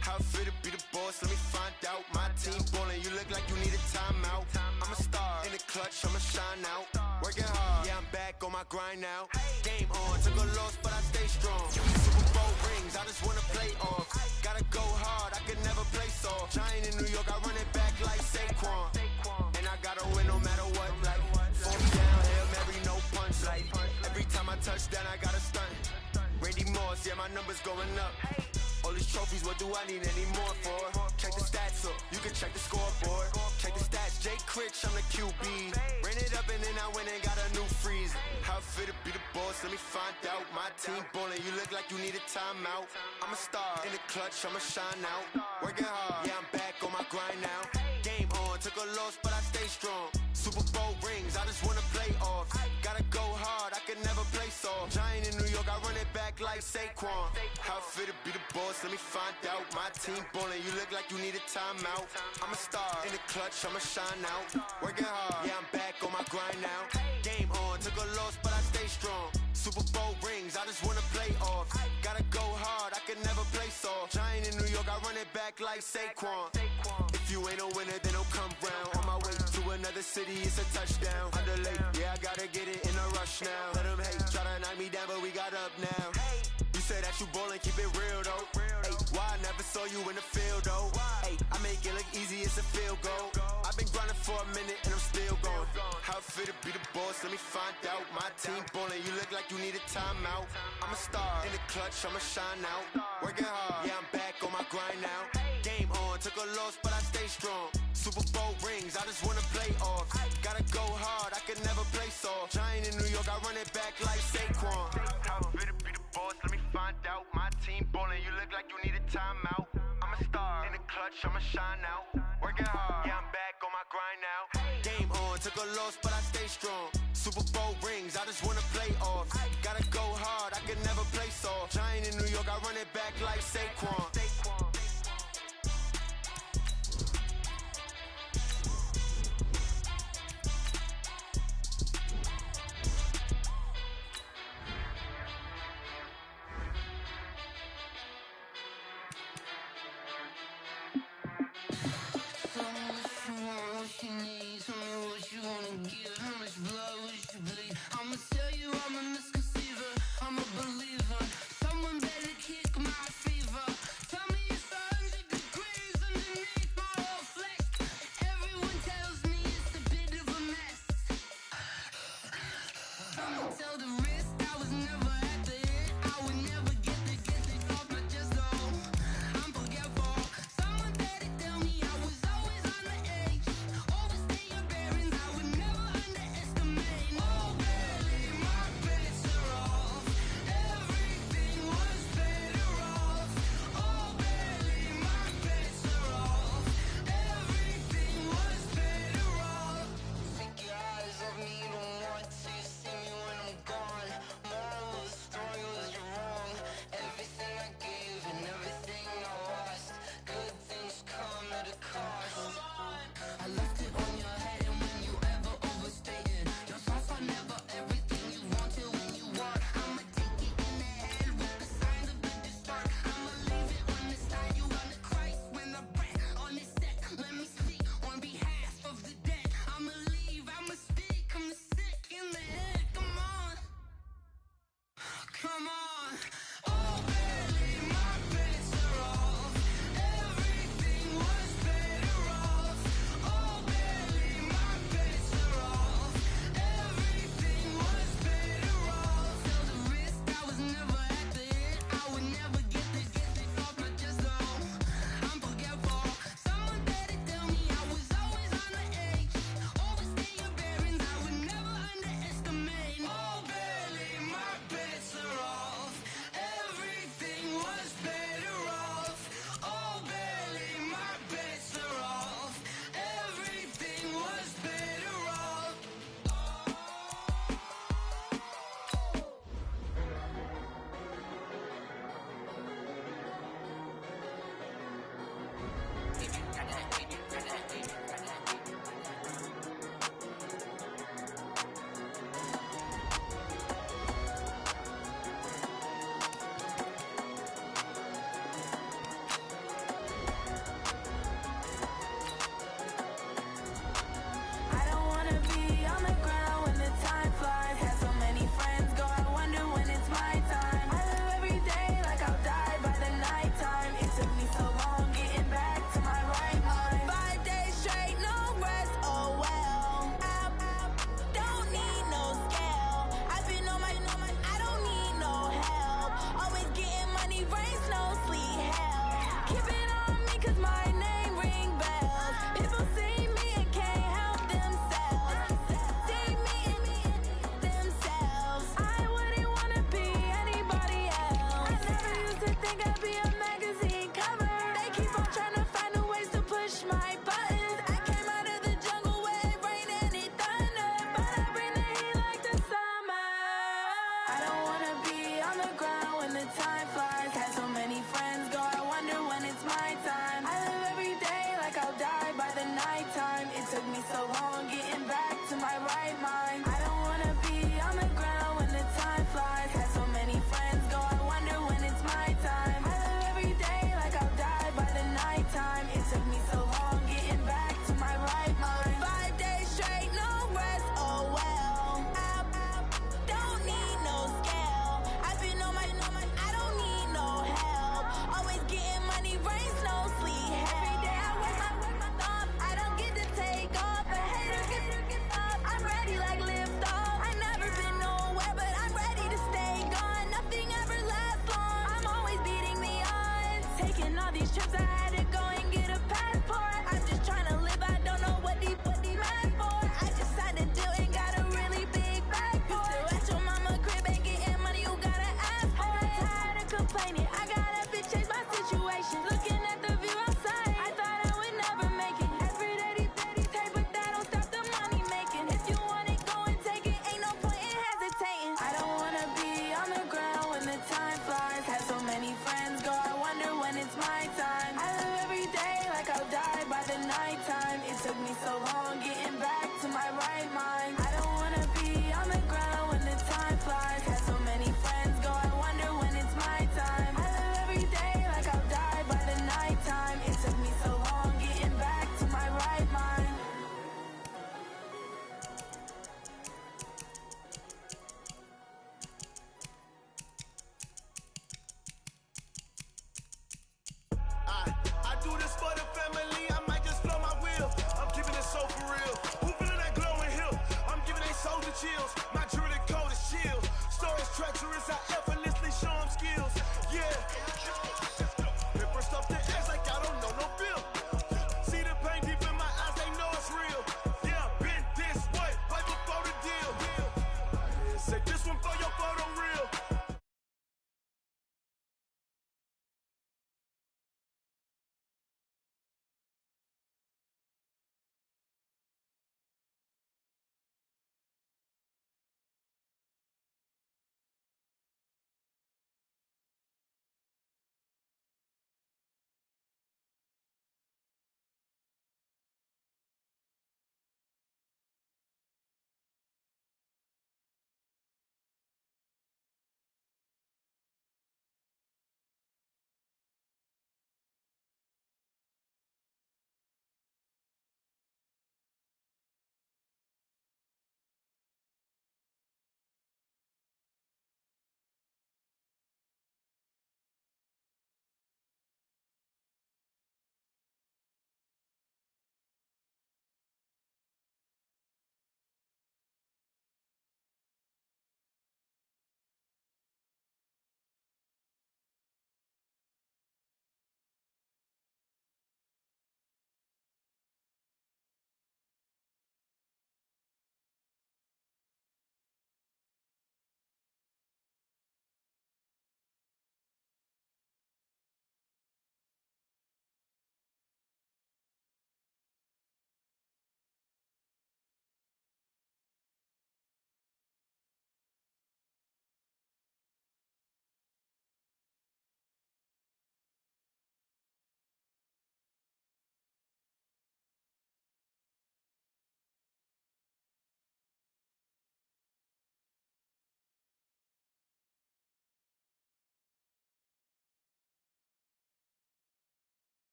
How fit to be the boss? Let me find out. My team ballin', you look like you need a timeout. I'm a star in the clutch, I'ma shine out. Working hard, yeah, I'm back on my grind now. Game on, took a loss, but I stay strong. Super Bowl rings, I just wanna play off. Gotta go hard, I can never play soft. Giant in New York, I run it back like Saquon. And I gotta win no matter what. Like, fourth down, Hail Mary, no punch. Like, every time I touch down, I gotta stunt. Randy Moss, yeah, my numbers going up. All these trophies, what do I need any more for? Check the stats up, you can check the scoreboard. Check the stats, Jay Critch, I'm the QB. Ran it up and then I went and got a new freeze. How fit to be the boss, let me find out. My team ballin', you look like you need a timeout. I'm a star in the clutch, I'ma shine out. Working hard, yeah, I'm back on my grind now. Game on, took a loss, but I stay strong. Super Bowl rings, I just wanna play off. Gotta go hard, I can never play soft. Giant in New York, I run it back like Saquon. How fit to be the boss, let me find out. My team ballin', you look like you need a timeout. I'm a star in the clutch, I'ma shine out. Working hard, yeah, I'm back on my grind now. Game on, took a loss, but I stay strong. Super Bowl rings, I just wanna play off. Gotta go hard, I can never play soft. Giant in New York, I run it back like Saquon. If you ain't a winner, then don't come round. On my way to another city, it's a touchdown. Underlay, yeah, I gotta get it in a rush now. Let them hate, try to knock me down, but we got up now. You said that you ballin', keep it real though. Ay, why I never saw you in the field though? Ay, I make it look easy, it's a field goal. I've been grinding for a minute and I'm still going. How fit to be the boss, let me find out. My team ballin', you look like you need a timeout. I'm a star in the clutch, I'ma shine out. Working hard, yeah, I'm back on my grind now. Game on, took a loss, but I stay strong. Super Bowl rings, I just wanna play off. Gotta go hard, I can never play soft. Giant in New York, I run it back like Saquon. How fit to be the boss, let me find out. My team ballin', you look like you need a timeout. I'm a star in the clutch, I'ma shine out. Working hard, yeah, I'm back on my grind now. Game on, took a loss, but I stay strong. Super Bowl rings, I just wanna play off. Gotta go hard, I can never play soft. Giant in New York, I run it back like Saquon. I'ma tell you I'm a misconceiver, I'm a believer. Someone better kick my fever. think I'd be a magazine cover. They keep on trying to find new ways to push my buttons. I came out of the jungle where it rained and it thundered, but I bring the heat like the summer. I don't wanna be on the ground when the time flies. Had so many friends go, I wonder when it's my time. I live every day like I'll die by the nighttime. It took me so long getting back to my right mind. I don't wanna be on the ground when the time flies. Had so many friends go, I wonder when it's my time. I live every day like I'll die by the nighttime. It took me so long getting back to my right mind. 5 days straight, no rest, oh well. I don't need no scale. I've been on my, I don't need no help. Always getting money, rain, snow, sleet, every day I work my thumb. I don't get to take off, but haters get up. I'm ready like lift off. I never been nowhere, but I'm ready to stay gone. Nothing ever lasts long. I'm always beating the odds. Taking all these trips, I had to go and get a passport. I'm just trying to live, I don't know what deep mad for. I just signed a deal and got a really big bag for it. Still at your mama crib and getting money, you gotta ask for it. I'm tired of complaining, I gotta change my situation. Looking at the view outside, I thought I would never make it. Every day these hate, but that don't stop the money making. If you want it, go and take it, ain't no point in hesitating. I don't wanna be on the ground when the time flies. Had so many friends go, I wonder when it's my time. I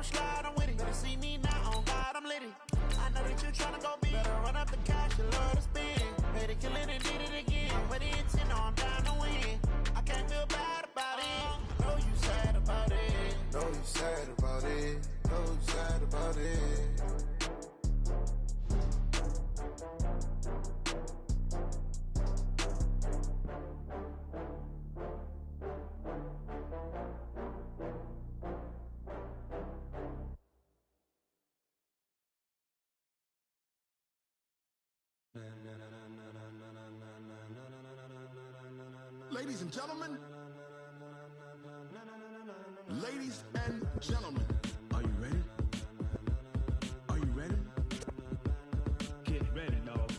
gon' slide, I'm with it. Better see me now, on God, I'm litty. I know that you tryna go big. Better run up the cash, you love to spend. Better kill it and did it again. With the intent, know I'm down to win. I can't feel bad about it. Know you sad about it. Know you sad about it. Know you sad about it. Ladies and gentlemen, are you ready? Are you ready? Get ready, dog.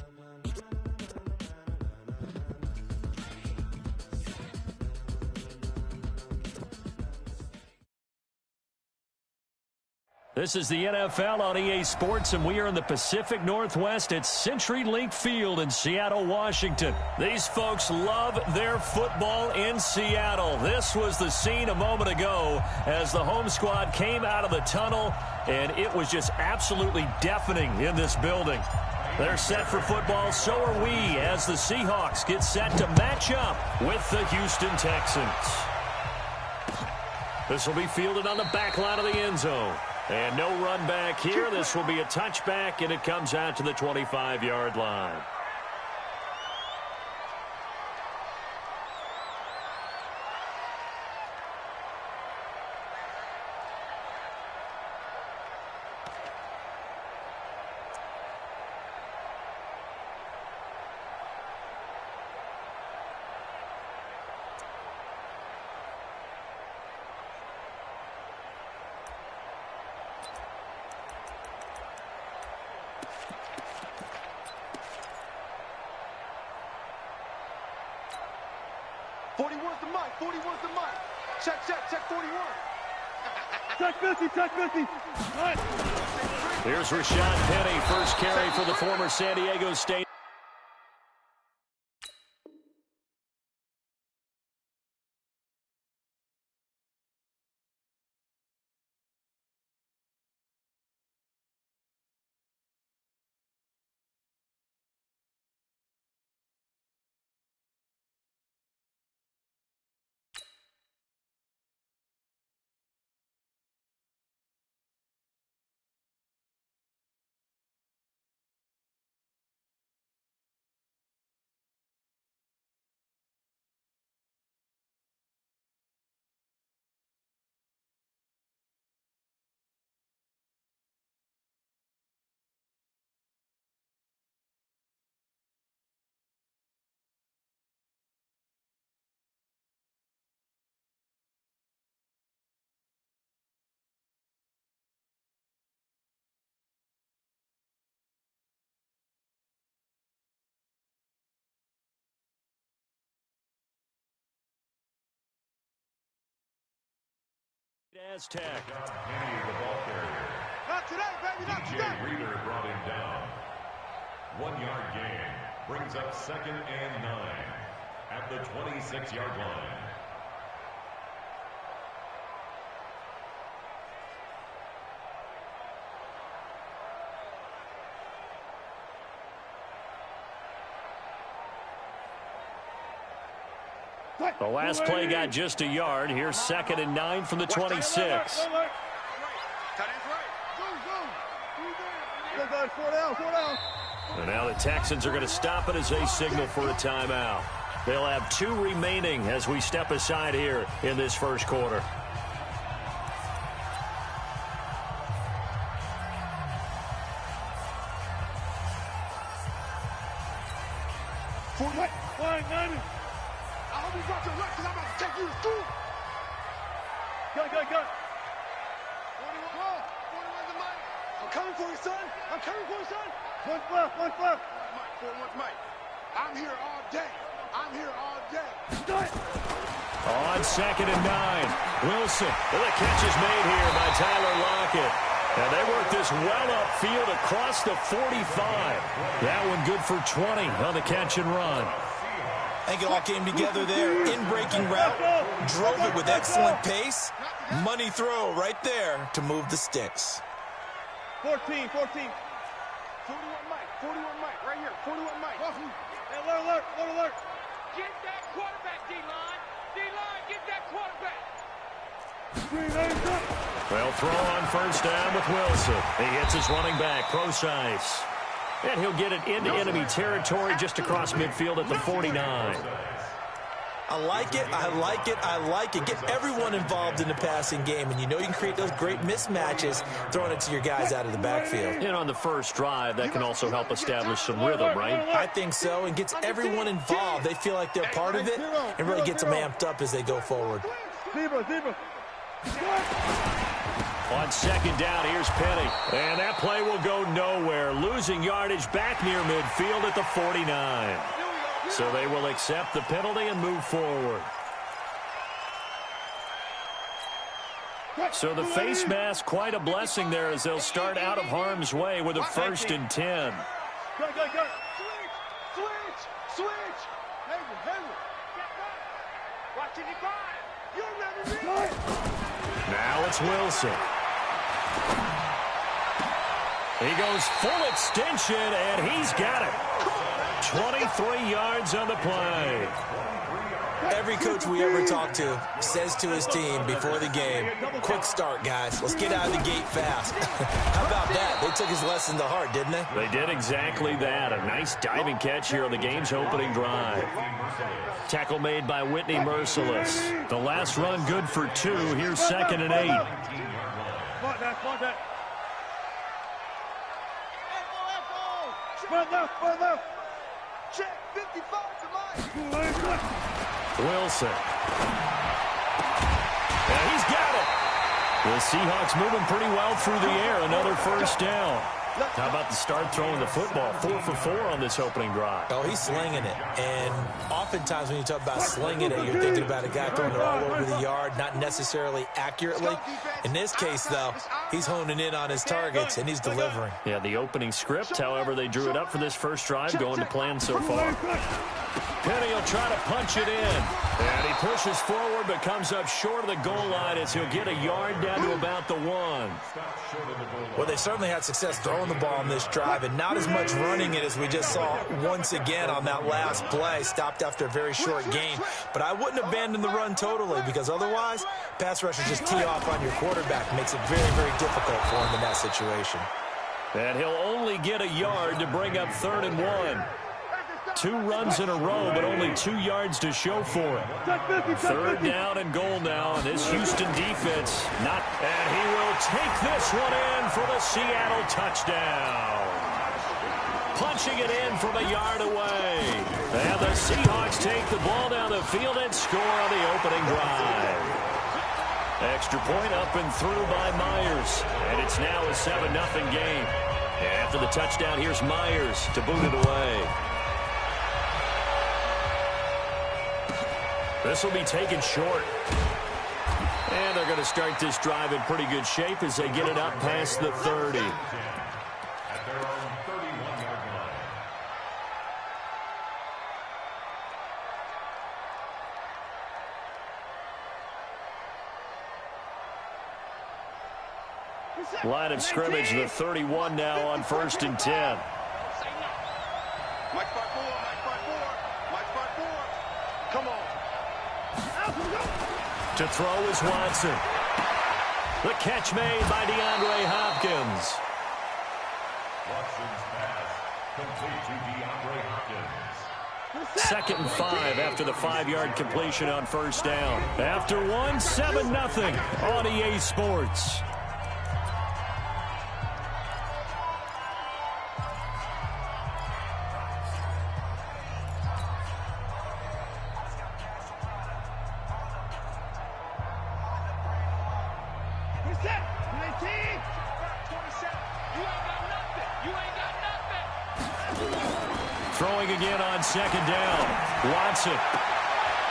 This is the NFL on EA Sports, and we are in the Pacific Northwest at CenturyLink Field in Seattle, Washington. These folks love their football in Seattle. This was the scene a moment ago as the home squad came out of the tunnel, and it was just absolutely deafening in this building. They're set for football, so are we, as the Seahawks get set to match up with the Houston Texans. This will be fielded on the back line of the end zone. And no run back here. This will be a touchback, and it comes out to the 25-yard line. Check 41. Check 50, check 50. Right. Here's Rashad Penny, first carry for the former San Diego State. Aztec. Penny, the ball carrier. Not today, baby, not DJ today. Reader brought him down. 1 yard gain brings up 2nd and 9 at the 26-yard line. The last play got just a yard. Here's 2nd and 9 from the 26. And now the Texans are going to stop it as they signal for a timeout. They'll have 2 remaining as we step aside here in this first quarter. I hope you got your luck because I'm about to take you to school. Go. 41 the mic. I'm coming for you, son. I'm coming for you, son. One left. Mike, 41's Mike. I'm here all day. On 2nd and 9. Wilson. Well, the catch is made here by Tyler Lockett. And they work this well upfield across the 45. That one good for 20 on the catch and run. I think it all came together there. In-breaking route, drove it with excellent pace. Money throw right there to move the sticks. 14. 41 Mike, right here. 41 Mike. Hey, alert. Get that quarterback, D-line. D-line, get that quarterback. Well, throw on first down with Wilson. He hits his running back, Procise. And he'll get it into enemy territory just across midfield at the 49. I like it. Get everyone involved in the passing game, and you know you can create those great mismatches throwing it to your guys out of the backfield. And on the first drive, that can also help establish some rhythm, right? I think so, and gets everyone involved. They feel like they're part of it and really gets them amped up as they go forward. Zebra. On second down, here's Penny. And that play will go nowhere. Losing yardage back near midfield at the 49. So they will accept the penalty and move forward. So the face mask, quite a blessing there as they'll start out of harm's way with a 1st and 10. Go. Switch. Hayward. Watching it by. You're ready. Now it's Wilson. He goes full extension, and he's got it. 23 yards on the play. Every coach we ever talk to says to his team before the game, quick start, guys. Let's get out of the gate fast. How about that? They took his lesson to heart, didn't they? They did exactly that. A nice diving catch here on the game's opening drive. Tackle made by Whitney Merciless. The last run good for 2. Here's 2nd and 8. Spot that. Spot left. Check 55 to Mike. Wilson. And he's got it. The Seahawks moving pretty well through the air. Another first down. How about the start throwing the football? 4 for 4 on this opening drive. Oh, he's slinging it. And oftentimes when you talk about slinging it, you're thinking about a guy throwing it all over the yard, not necessarily accurately. In this case, though, he's honing in on his targets, and he's delivering. Yeah, the opening script, however, they drew it up for this first drive, going to plan so far. Penny will try to punch it in. And he pushes forward, but comes up short of the goal line as he'll get a yard down to about the 1. Well, they certainly had success throwing the ball on this drive, and not as much running it as we just saw once again on that last play. Stopped after a very short gain. But I wouldn't abandon the run totally, because otherwise, pass rushers just tee off on your quarterback. Makes it very, very difficult for him in that situation. And he'll only get a yard to bring up 3rd and 1. 2 runs in a row, but only 2 yards to show for it. 3rd down and goal now, and this Houston defense not. And he will take this one in for the Seattle touchdown. Punching it in from a yard away. And the Seahawks take the ball down the field and score on the opening drive. Extra point up and through by Myers. And it's now a 7-0 game. After the touchdown, here's Myers to boot it away. This will be taken short. And they're going to start this drive in pretty good shape as they get it up past the 30. At their own 31-yard line. Line of scrimmage, the 31 now on 1st and 10. Mike spot 4. Come on. To throw is Watson. The catch made by DeAndre Hopkins. Watson's pass complete to DeAndre Hopkins. 2nd and 5 after the 5-yard completion on first down. After 1, 7-0 on EA Sports. Throwing again on 2nd down. Watson.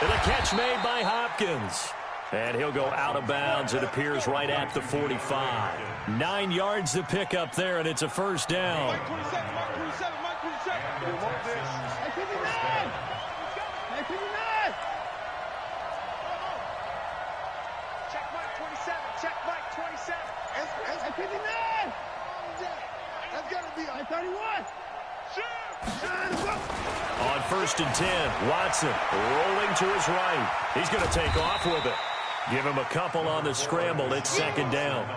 And the catch made by Hopkins. And he'll go out of bounds. It appears right at the 45. 9 yards to pick up there, and it's a first down. 1st and 10. Watson rolling to his right. He's going to take off with it. Give him a couple on the scramble. It's 2nd down.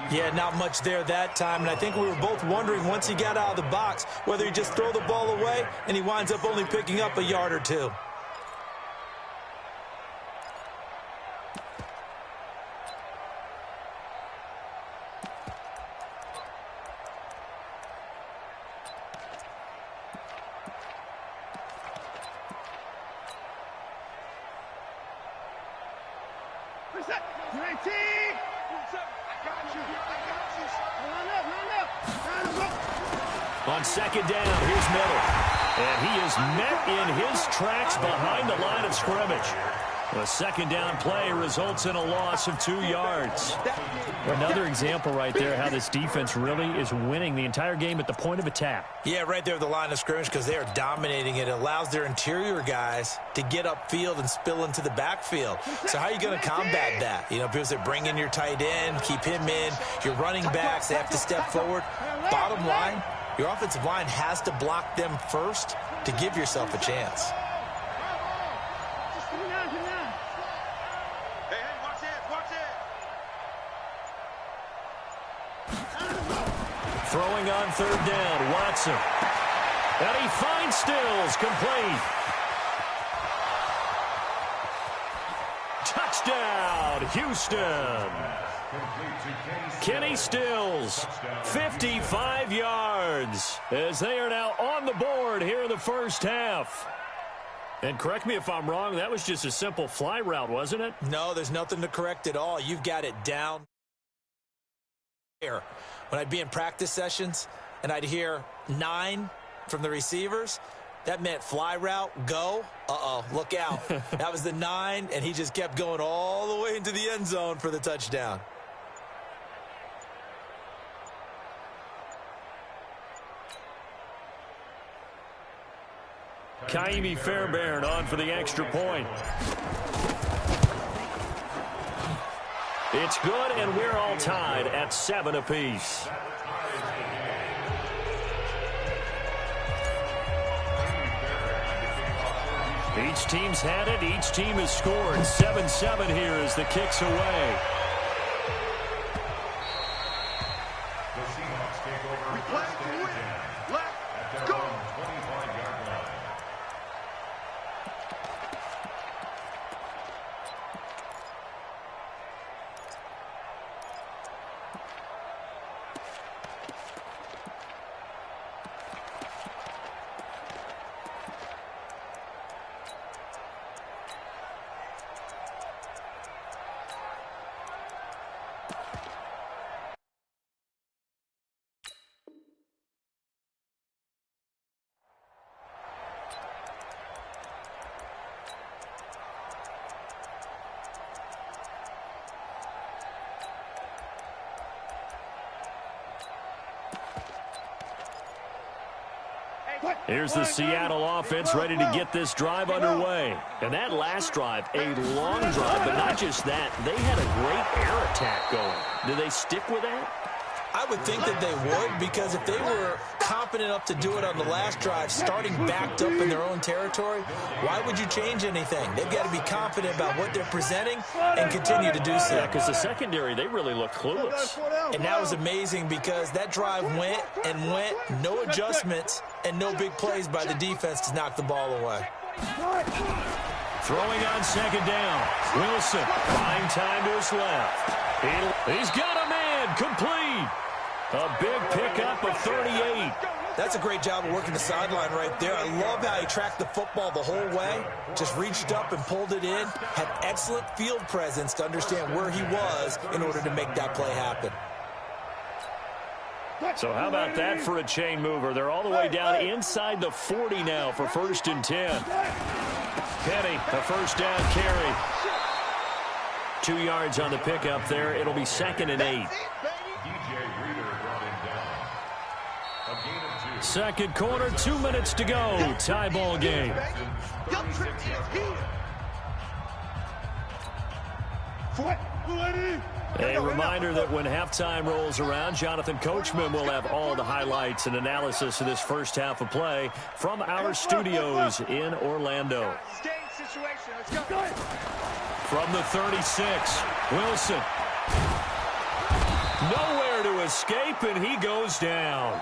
Yeah, not much there that time, and I think we were both wondering once he got out of the box whether he just throw the ball away and he winds up only picking up a yard or two. On 2nd down, here's Miller. And he is met in his tracks behind the line of scrimmage. The 2nd down play results in a loss of 2 yards. Another example right there how this defense really is winning the entire game at the point of attack. Yeah, right there at the line of scrimmage because they are dominating it. It allows their interior guys to get upfield and spill into the backfield. So how are you going to combat that? You know, because they bring in your tight end, keep him in. Your running backs, they have to step forward. Bottom line, your offensive line has to block them first to give yourself a chance. Throwing on 3rd down, Watson. And he finds Stills, complete. Touchdown, Houston. Kenny Stills, 55 yards, as they are now on the board here in the 1st half. And correct me if I'm wrong, that was just a simple fly route, wasn't it? No, there's nothing to correct at all. You've got it down. When I'd be in practice sessions and I'd hear 9 from the receivers, that meant fly route, go. Uh-oh, look out. That was the 9, and he just kept going all the way into the end zone for the touchdown. Kaimi Fairbairn on for the extra point. It's good, and we're all tied at 7 apiece. Each team's had it. Each team has scored. 7-7 here as the kick's away. The Seahawks take over 1st and 10 at their own 25-yard line. Here's the Seattle offense ready to get this drive underway. And that last drive, a long drive, but not just that. They had a great air attack going. Do they stick with that? I would think that they would, because if they were confident enough to do it on the last drive, starting backed up in their own territory, why would you change anything? They've got to be confident about what they're presenting and continue to do so. Yeah, because the secondary, they really look clueless. And that was amazing because that drive went and went, no adjustments and no big plays by the defense to knock the ball away. Throwing on 2nd down. Wilson, fine time to his left. He's got a man, complete. A big pickup of 38. That's a great job of working the sideline right there. I love how he tracked the football the whole way, just reached up and pulled it in, had excellent field presence to understand where he was in order to make that play happen. So how about that for a chain mover? They're all the way down inside the 40 now for 1st and 10. Penny, a 1st down carry. 2 yards on the pickup there. It'll be 2nd and 8. Second quarter, 2 minutes to go. Tie ball game. A reminder that when halftime rolls around, Jonathan Coachman will have all the highlights and analysis of this first half of play from our studios in Orlando. From the 36, Wilson. Nowhere to escape, and he goes down.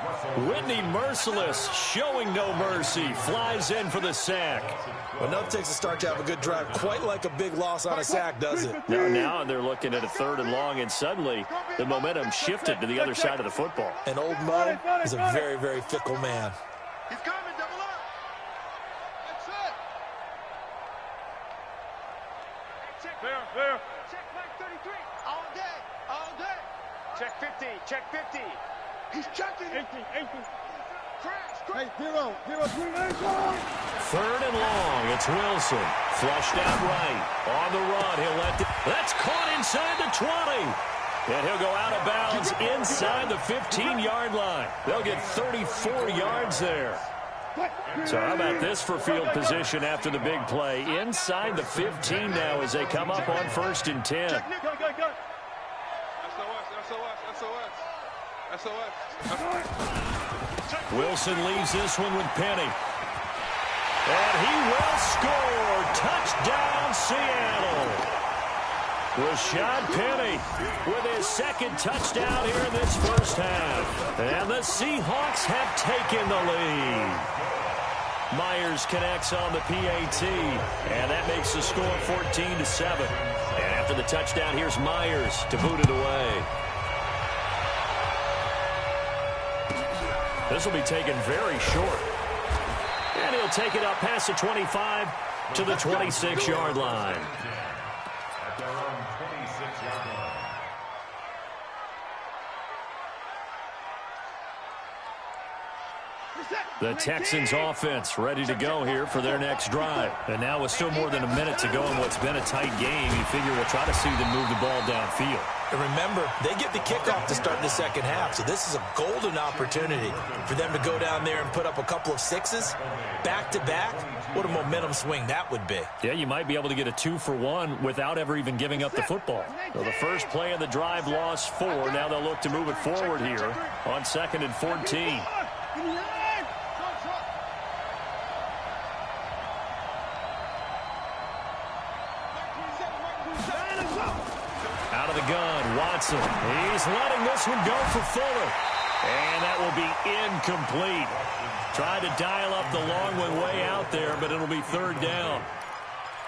Whitney Merciless, showing no mercy, flies in for the sack. Well, nothing takes a start to have a good drive, quite like a big loss on a sack, does it? Now they're looking at a 3rd and long, and suddenly the momentum shifted to the other side of the football. And old Mo is a very, very fickle man. He's coming, double up. That's it. Check there. Check Mike 33. All day. Check 50. Check 50. He's checking. 18. Crash. Hey, 0. 3rd and long. It's Wilson. Flushed out right. On the run. He'll let that's caught inside the 20. And he'll go out of bounds inside the 15-yard line. They'll get 34 yards there. So how about this for field position after the big play? Inside the 15 now as they come up on 1st and 10. SOS. Wilson leaves this one with Penny. And he will score. Touchdown, Seattle. Rashad Penny with his 2nd touchdown here in this first half. And the Seahawks have taken the lead. Myers connects on the PAT. And that makes the score 14-7. And after the touchdown, here's Myers to boot it away. This will be taken very short. And he'll take it up past the 25 to the 26-yard line. At their own 26-yard line. The Texans offense ready to go here for their next drive. And now with still more than a minute to go in what's been a tight game, you figure we'll try to see them move the ball downfield. And remember, they get the kickoff to start the second half, so this is a golden opportunity for them to go down there and put up a couple of 6s back-to-back. What a momentum swing that would be. Yeah, you might be able to get a 2-for-1 without ever even giving up the football. So the first play of the drive lost 4. Now they'll look to move it forward here on 2nd and 14. Out of the gun, Watson. He's letting this one go for Fuller. And that will be incomplete. Tried to dial up the long one way out there, but it'll be 3rd down.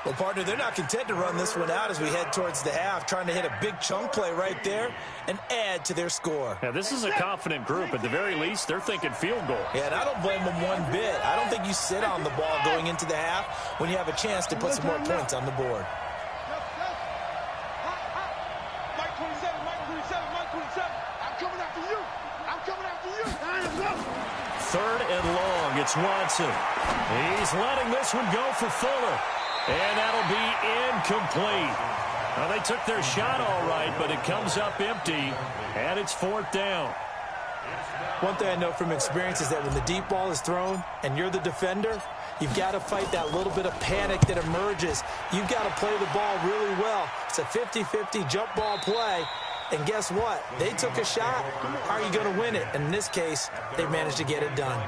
Well, partner, they're not content to run this one out as we head towards the half, trying to hit a big chunk play right there and add to their score. Now, this is a confident group. At the very least, they're thinking field goal. Yeah, and I don't blame them one bit. I don't think you sit on the ball going into the half when you have a chance to put some more points on the board. Mike 27. I'm coming after you. 3rd and long. It's Watson. He's letting this one go for Fuller. And that'll be incomplete. Well, they took their shot all right, but it comes up empty, and it's 4th down. One thing I know from experience is that when the deep ball is thrown and you're the defender, you've got to fight that little bit of panic that emerges. You've got to play the ball really well. It's a 50-50 jump ball play. And guess what? They took a shot. How are you going to win it? And in this case, they managed to get it done.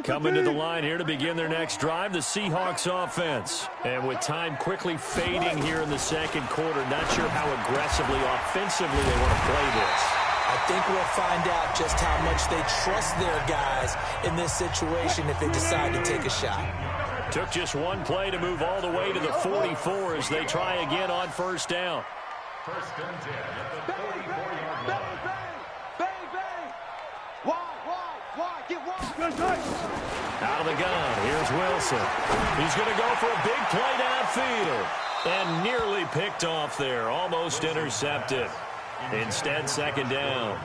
Coming to the line here to begin their next drive, the Seahawks offense. And with time quickly fading here in the second quarter, not sure how aggressively, offensively they want to play this. I think we'll find out just how much they trust their guys in this situation if they decide to take a shot. Took just one play to move all the way to the 44 as they try again on 1st down. 1st and 10 at the 44-yard line. Out of the gun, here's Wilson. He's going to go for a big play downfield. And nearly picked off there, almost intercepted. Instead, 2nd down.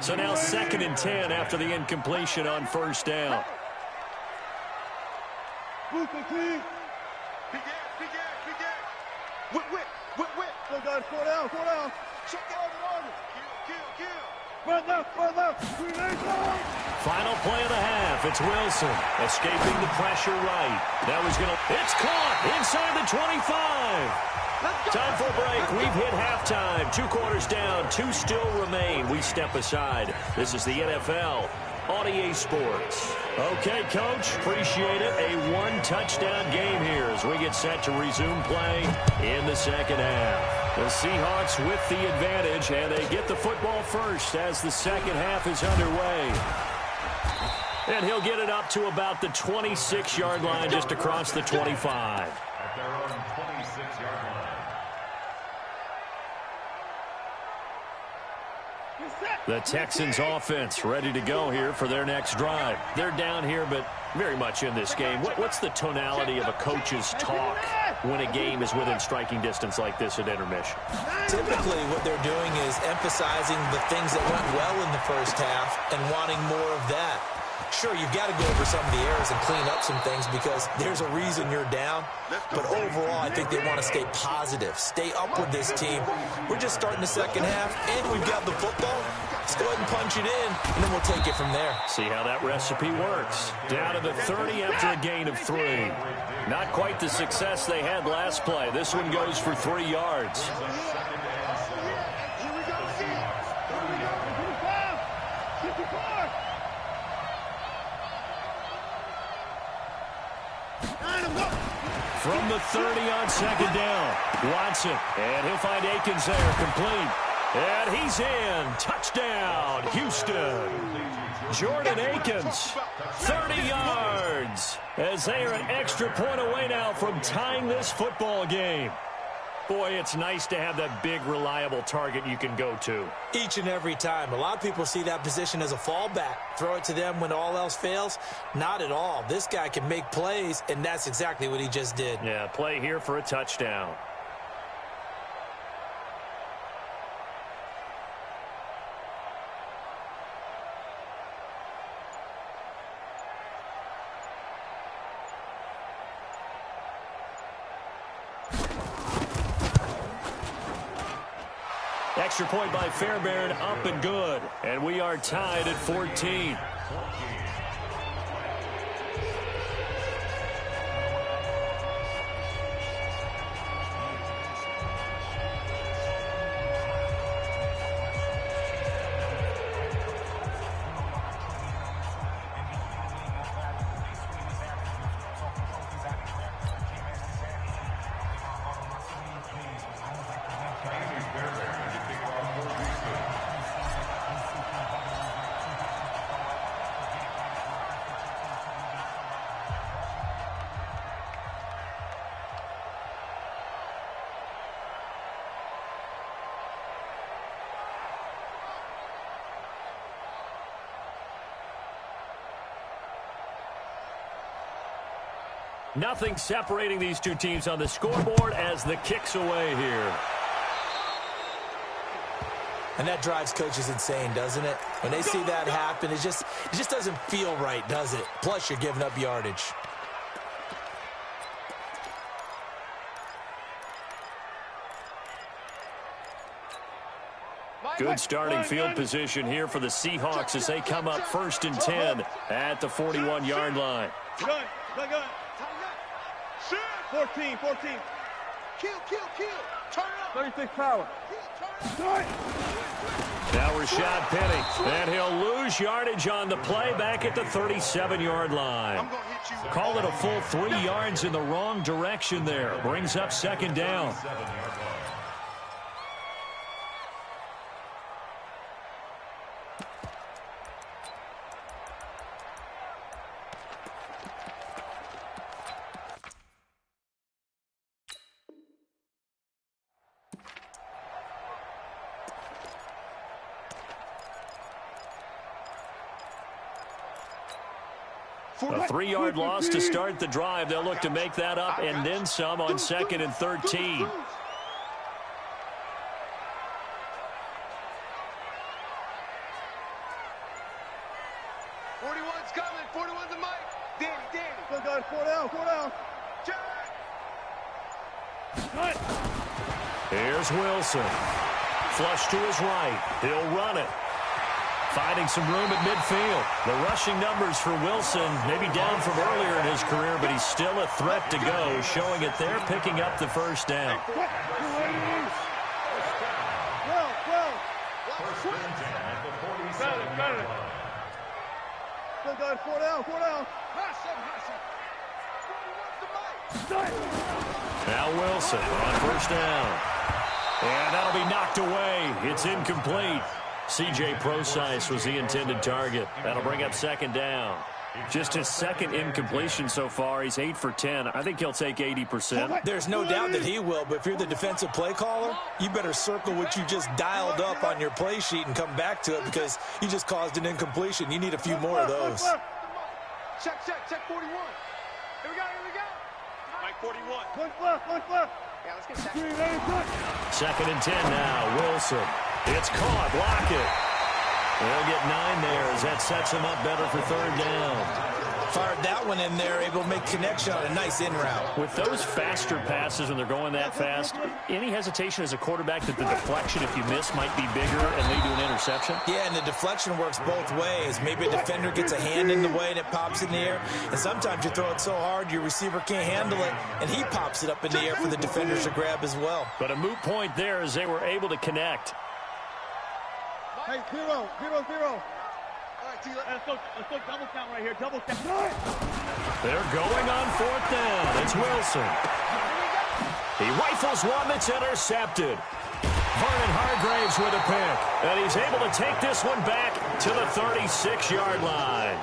So now 2nd and 10 after the incompletion on 1st down. Whip. Go, guys. Go down. Check out. Kill. Run left. Final play of the half. It's Wilson escaping the pressure right. Now he's going to... It's caught inside the 25. Time for a break. We've hit halftime. 2 quarters down. 2 still remain. We step aside. This is the NFL on EA Sports. Okay, Coach. Appreciate it. A 1-touchdown game here as we get set to resume play in the second half. The Seahawks with the advantage, and they get the football first as the second half is underway. And he'll get it up to about the 26-yard line, just across the 25. At their own 26-yard line. The Texans offense ready to go here for their next drive. They're down here, but very much in this game. What's the tonality of a coach's talk when a game is within striking distance like this at intermission? Typically, what they're doing is emphasizing the things that went well in the first half and wanting more of that. Sure, you've got to go over some of the errors and clean up some things because there's a reason you're down. But overall, I think they want to stay positive, stay up with this team. We're just starting the second half, and we've got the football. Let's go ahead and punch it in, and then we'll take it from there. See how that recipe works. Down to the 30 after a gain of 3. Not quite the success they had last play. This one goes for 3 yards. From the 30 on second down, Watson, and he'll find Akins there, complete. And he's in. Touchdown, Houston. Jordan Akins, 30 yards, as they are an extra point away now from tying this football game. Boy, it's nice to have that big, reliable target you can go to. Each and every time. A lot of people see that position as a fallback. Throw it to them when all else fails. Not at all. This guy can make plays, and that's exactly what he just did. Yeah, play here for a touchdown. Extra point by Fairbairn, up and good. And we are tied at 14. Nothing separating these two teams on the scoreboard as the kick's away here. And that drives coaches insane, doesn't it? When they see that happen, it just doesn't feel right, does it? Plus, you're giving up yardage. Good starting field position here for the Seahawks as they come up 1st and 10 at the 41-yard line. Gun. 14. Kill. Turn up. 36 power. Now Rashad Penny, and he'll lose yardage on the play back at the 37-yard line. Call it a full 3 yards in the wrong direction there. Brings up second down. A 3-yard loss to start the drive. They'll look to make that up and then some on 2nd and 13. Coming. 41's the mic. Danny. Go, guys. 4 down. Jack. Cut. Here's Wilson. Flush to his right. He'll run it. Finding some room at midfield. The rushing numbers for Wilson maybe down from earlier in his career, but he's still a threat to go, showing it there, picking up the first down. Now Wilson on first down. And that'll be knocked away. It's incomplete. C.J. Prosise was the intended target. That'll bring up second down. Just his second incompletion so far. He's 8 for 10. I think he'll take 80%. There's no doubt that he will, but if you're the defensive play caller, you better circle what you just dialed up on your play sheet and come back to it because you just caused an incompletion. You need a few more of those. Check 41. Here we go. Mike 41. One left. Yeah, let's get second. Second and 10 now. Wilson. It's caught. Lockett. They'll get 9 there as that sets him up better for third down. Fired that one in there, able to make connection on a nice in route. With those faster passes when they're going that fast, any hesitation as a quarterback that the deflection, if you miss, might be bigger and lead to an interception? Yeah, and the deflection works both ways. Maybe a defender gets a hand in the way and it pops in the air. And sometimes you throw it so hard your receiver can't handle it, and he pops it up in the air for the defenders to grab as well. But a moot point there as they were able to connect. Hey, 0. Let's go double count right here. Double count. They're going on fourth down. It's Wilson. He rifles one that's intercepted. Vernon Hargraves with a pick. And he's able to take this one back to the 36-yard line.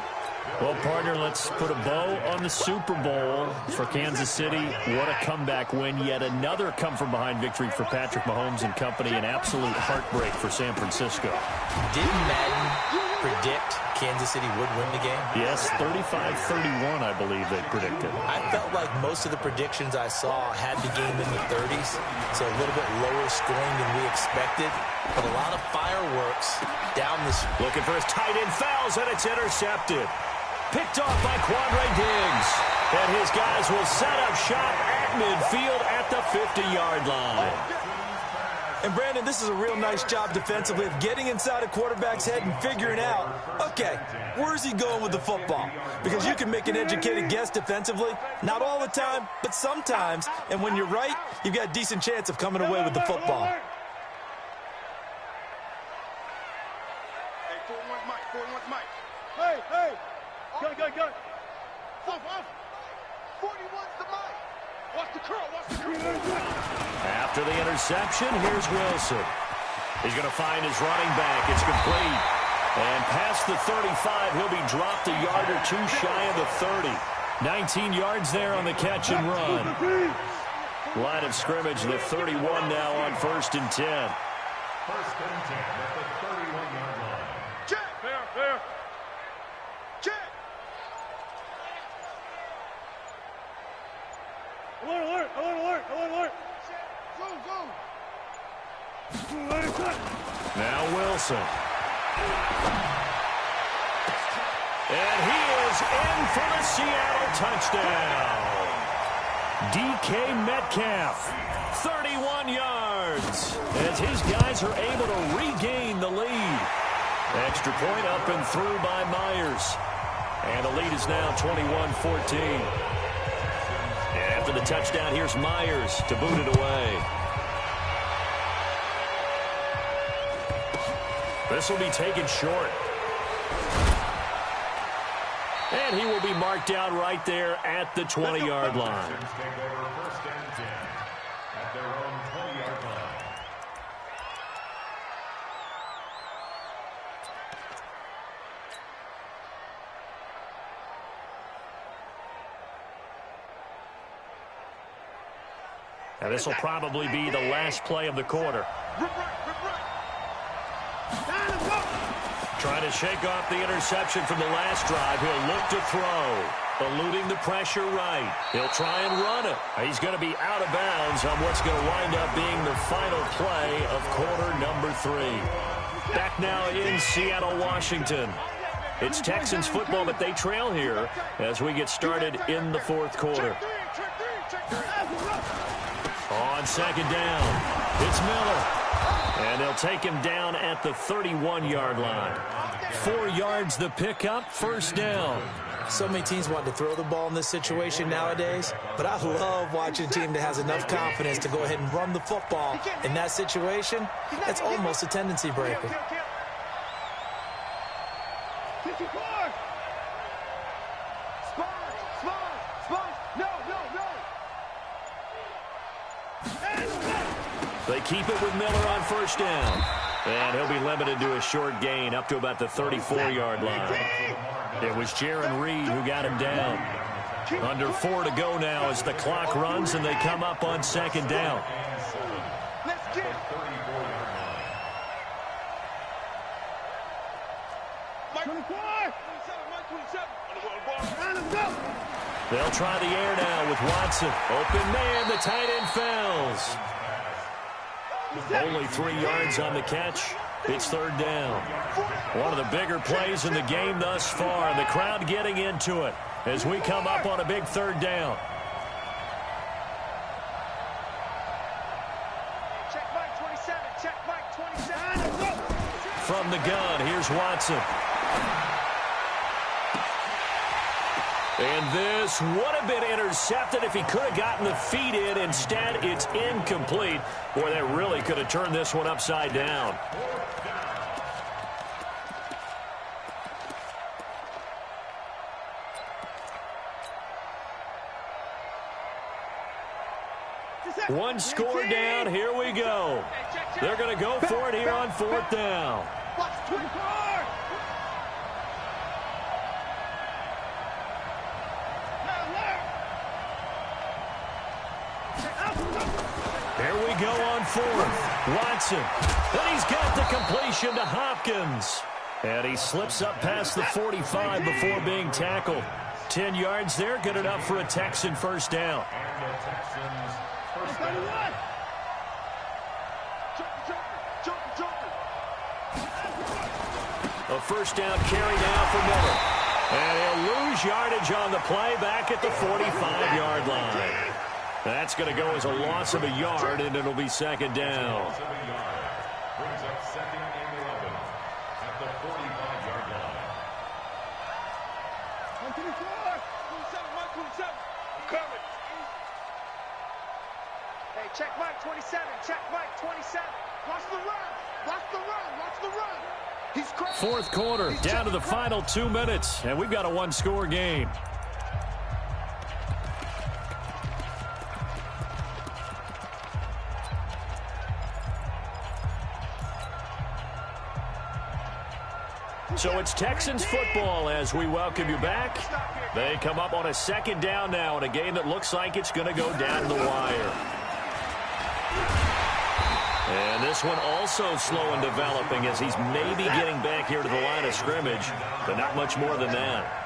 Well, partner, let's put a bow on the Super Bowl for Kansas City. What a comeback win. Yet another come-from-behind victory for Patrick Mahomes and company. An absolute heartbreak for San Francisco. Didn't Madden predict Kansas City would win the game? Yes, 35-31, I believe they predicted. I felt like most of the predictions I saw had the game in the 30s, so a little bit lower scoring than we expected, but a lot of fireworks down the... Looking for his tight end, fouls, and it's intercepted. Picked off by Quandre Diggs. And his guys will set up shop at midfield at the 50-yard line. And, Brandon, this is a real nice job defensively of getting inside a quarterback's head and figuring out, okay, where's he going with the football? Because you can make an educated guess defensively. Not all the time, but sometimes. And when you're right, you've got a decent chance of coming away with the football. Hey, 4-1 Mike. Hey. Go. 41's the Mike. Watch the curl. After the interception, here's Wilson. He's going to find his running back. It's complete. And past the 35, he'll be dropped a yard or two shy of the 30. 19 yards there on the catch and run. Line of scrimmage, the 31 now on 1st and 10. 1st and 10 at the 31-yard line. Check. Fair. Check. Alert. Go. Now Wilson. And he is in for the Seattle touchdown. DK Metcalf, 31 yards, as his guys are able to regain the lead. Extra point up and through by Myers. And the lead is now 21-14. After the touchdown, here's Myers to boot it away. This will be taken short. And he will be marked down right there at the 20-yard line. Take over 1st and 10 at their own 20-yard line. And this will probably be the last play of the quarter. Trying to shake off the interception from the last drive. He'll look to throw. Eluding the pressure right. He'll try and run it. He's going to be out of bounds on what's going to wind up being the final play of quarter number 3. Back now in Seattle, Washington. It's Texans football, but they trail here as we get started in the 4th quarter. On second down. It's Miller. And they'll take him down at the 31-yard line. 4 yards the pickup, first down. So many teams want to throw the ball in this situation nowadays, but I love watching a team that has enough confidence to go ahead and run the football. In that situation, that's almost a tendency breaker. They keep it with Miller on first down. And he'll be limited to a short gain up to about the 34-yard line. It was Jaron Reed who got him down. Under 4 to go now as the clock runs and they come up on second down. They'll try the air now with Watson. Open man, the tight end falls. Only 3 yards on the catch. It's third down. One of the bigger plays in the game thus far. The crowd getting into it as we come up on a big third down. Check Mike 27. Check Mike 27. From the gun, here's Watson. And this would have been intercepted if he could have gotten the feet in. Instead, it's incomplete. Boy, that really could have turned this one upside down. One score down. Here we go. They're going to go for it here on fourth down. Here we go on fourth. Watson. And he's got the completion to Hopkins. And he slips up past the 45 before being tackled. 10 yards there. Good enough for a Texan first down. A first down carry now for Miller. And he'll lose yardage on the play back at the 45-yard line. That's going to go as a loss of a yard, and it'll be second down. Brings up second and 11 at the 45-yard line. 27. Coming. Hey, check Mike 27. Check Mike 27. Watch the run. Watch the run. Watch the run. He's crazy. Fourth quarter, down to the final 2 minutes, and we've got a one-score game. So it's Texans football as we welcome you back. They come up on a second down now in a game that looks like it's going to go down the wire. And this one also slow in developing as he's maybe getting back here to the line of scrimmage, but not much more than that.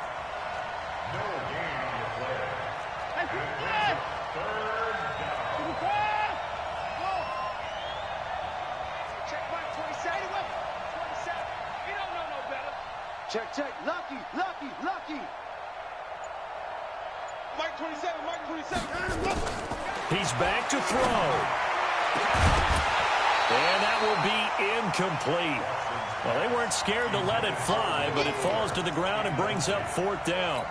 Check. Lucky. Mike 27. He's back to throw. And that will be incomplete. Well, they weren't scared to let it fly, but it falls to the ground and brings up fourth down.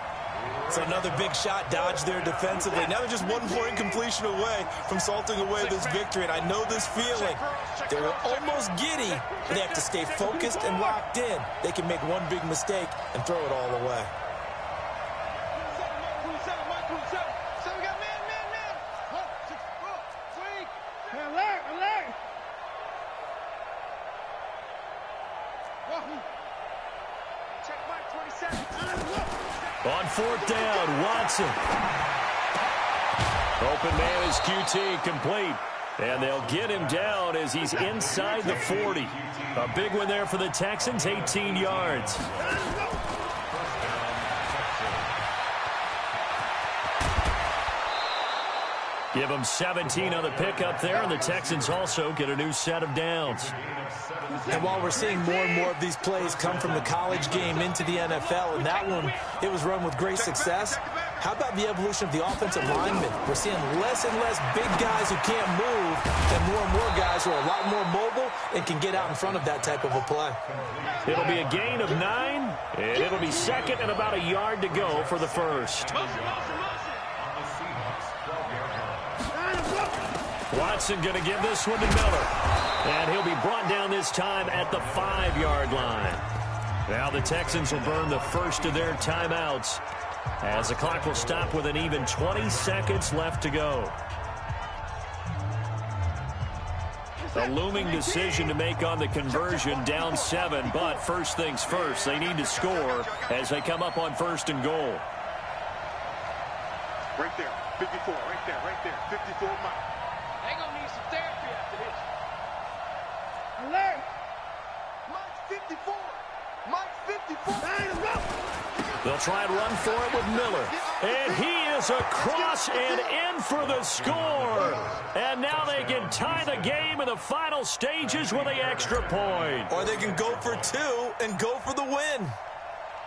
It's another big shot dodged there defensively. Now they're just one more incompletion away from salting away this victory, and I know this feeling. They're almost giddy, but they have to stay focused and locked in. They can make one big mistake and throw it all away. So we got man. Alert. Check Mike 27. On fourth down, Watson. Open man is QT, complete. And they'll get him down as he's inside the 40. A big one there for the Texans, 18 yards. Give them 17 on the pickup there, and the Texans also get a new set of downs. And while we're seeing more and more of these plays come from the college game into the NFL, and that one, it was run with great success, How about the evolution of the offensive linemen? We're seeing less and less big guys who can't move and more guys who are a lot more mobile and can get out in front of that type of a play. It'll be a gain of 9, and it'll be second and about a yard to go for the first. Watson going to give this one to Miller. And he'll be brought down this time at the 5-yard line. Now the Texans will burn the first of their timeouts as the clock will stop with an even 20 seconds left to go. A looming decision to make on the conversion, down 7, but first things first, they need to score as they come up on 1st and goal. Right there, 54, right there, 54 miles. They gonna need some therapy after this. Alert! Mike's 54. Mike's 54. They'll try and run for it with Miller. And he is across and in for the score. And now they can tie the game in the final stages with the extra point. Or they can go for 2 and go for the win.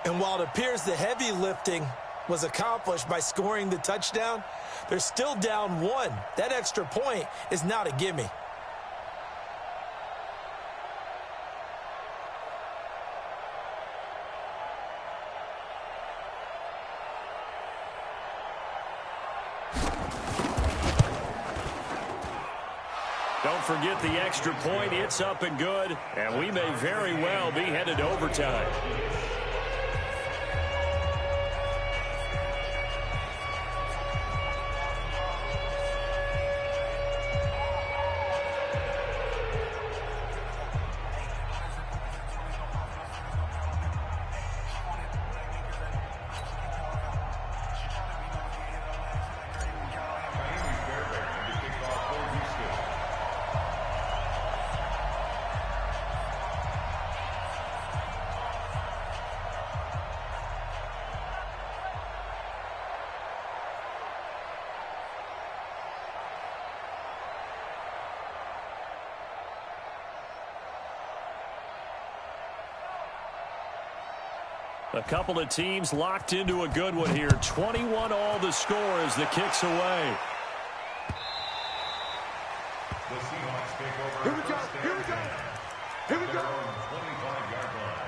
And while it appears the heavy lifting was accomplished by scoring the touchdown, they're still down 1. That extra point is not a gimme. Don't forget the extra point. It's up and good, and we may very well be headed to overtime. A couple of teams locked into a good one here. 21 all the score as the kick's away. The Seahawks take over. Here we go. Here we go. Here we go. 25-yard line.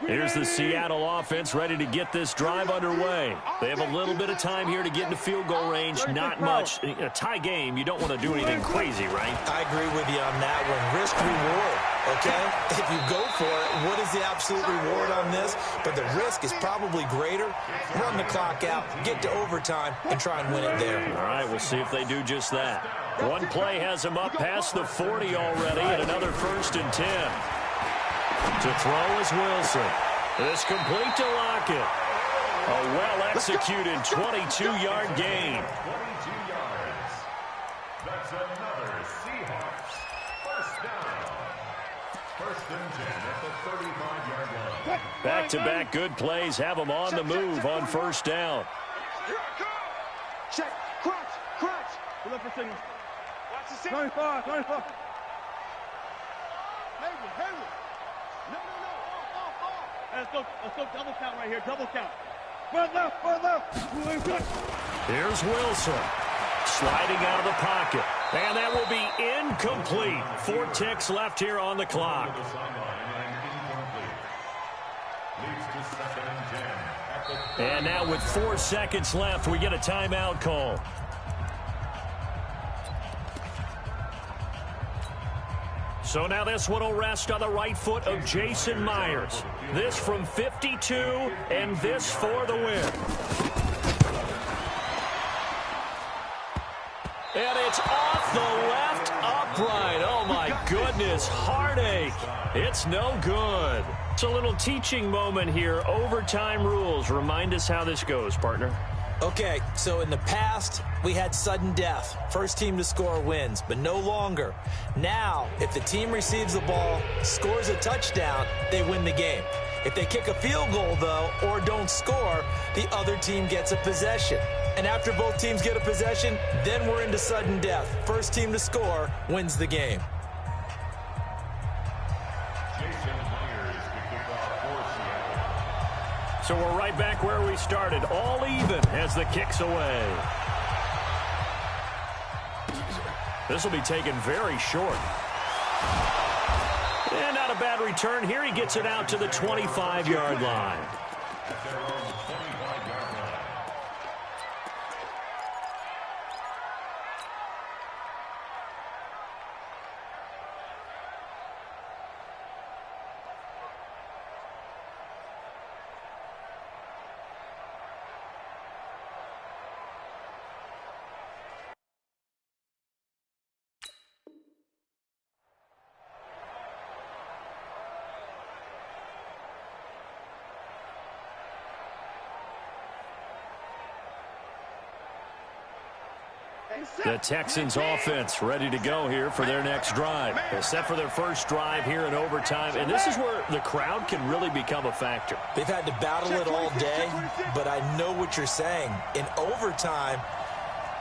Here's the Seattle offense ready to get this drive underway. They have a little bit of time here to get into field goal range. Not much. In a tie game, you don't want to do anything crazy, right? I agree with you on that one. Risk reward, okay? If you go for it, what is the absolute reward on this? But the risk is probably greater. Run the clock out, get to overtime, and try and win it there. All right, we'll see if they do just that. One play has them up past the 40 already, and another 1st and 10. To throw is Wilson. This complete to Lockett. A well-executed 22-yard gain. 22 yards. That's another Seahawks first down. 1st and 10 at the 35-yard line. Back-to-back good plays have them on the move on 1st down. Check, crunch. Pull up for signal. Watch the signal. 25. Hayward. No. Let's go double count right here. Double count. Front left. Here's Wilson. Sliding out of the pocket. And that will be incomplete. 4 ticks left here on the clock. And now with 4 seconds left, we get a timeout call. So now this one will rest on the right foot of Jason Myers. This from 52, and this for the win. And it's off the left upright. Oh, my goodness. Heartache. It's no good. It's a little teaching moment here. Overtime rules. Remind us how this goes, partner. Okay, so in the past, we had sudden death. First team to score wins, but no longer. Now, if the team receives the ball, scores a touchdown, they win the game. If they kick a field goal, though, or don't score, the other team gets a possession. And after both teams get a possession, then we're into sudden death. First team to score wins the game. So we're right back where we started, all even as the kick's away. This will be taken very short. And not a bad return here. He gets it out to the 25-yard line. The Texans offense ready to go here for their next drive. They're set for their first drive here in overtime, and this is where the crowd can really become a factor. They've had to battle it all day, but I know what you're saying. In overtime,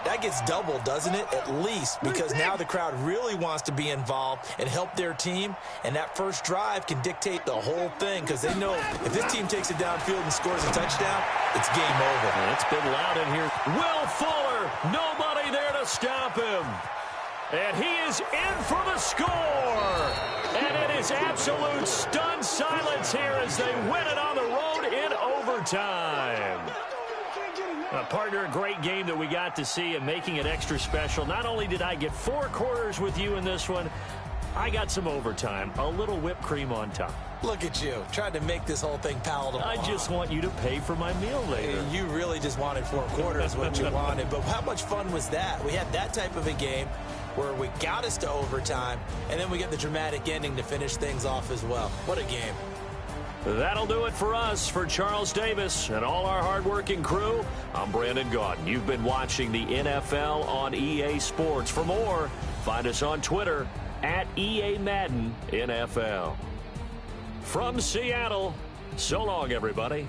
that gets doubled, doesn't it? At least, because now the crowd really wants to be involved and help their team, and that first drive can dictate the whole thing because they know if this team takes it downfield and scores a touchdown, it's game over. And it's been loud in here. Will Fuller, nobody there to stop him. And he is in for the score. And it is absolute stunned silence here as they win it on the road in overtime. Partner, a great game that we got to see and making it extra special. Not only did I get 4 quarters with you in this one, I got some overtime, a little whipped cream on top. Look at you, trying to make this whole thing palatable. I just want you to pay for my meal later. You really just wanted 4 quarters, what you wanted. But how much fun was that? We had that type of a game where we got us to overtime, and then we get the dramatic ending to finish things off as well. What a game. That'll do it for us. For Charles Davis and all our hardworking crew, I'm Brandon Gaudin. You've been watching the NFL on EA Sports. For more, find us on Twitter at EA Madden NFL. From Seattle, so long, everybody.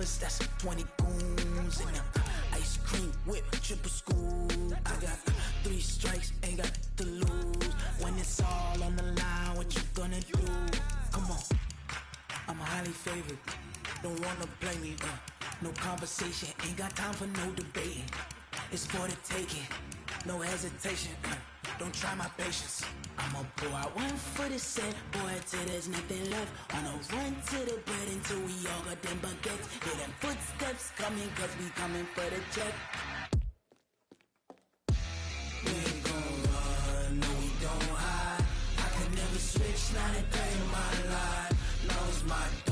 brothers, that's 20 goons. And ice cream whip, triple scoop. I got 3 strikes, ain't got to lose. When it's all on the line, what you gonna do? Come on, I'm highly favored. Don't wanna play me, no conversation. Ain't got time for no debating. It's for the taking, no hesitation. Don't try my patience. I'ma pour out one for the set, boy, till there's nothing left. On a run to the bread until we all got them baguettes. Hear them footsteps coming, cause we coming for the check. We ain't gon' run, no we don't hide. I can never switch, not a day in my life. No, it's my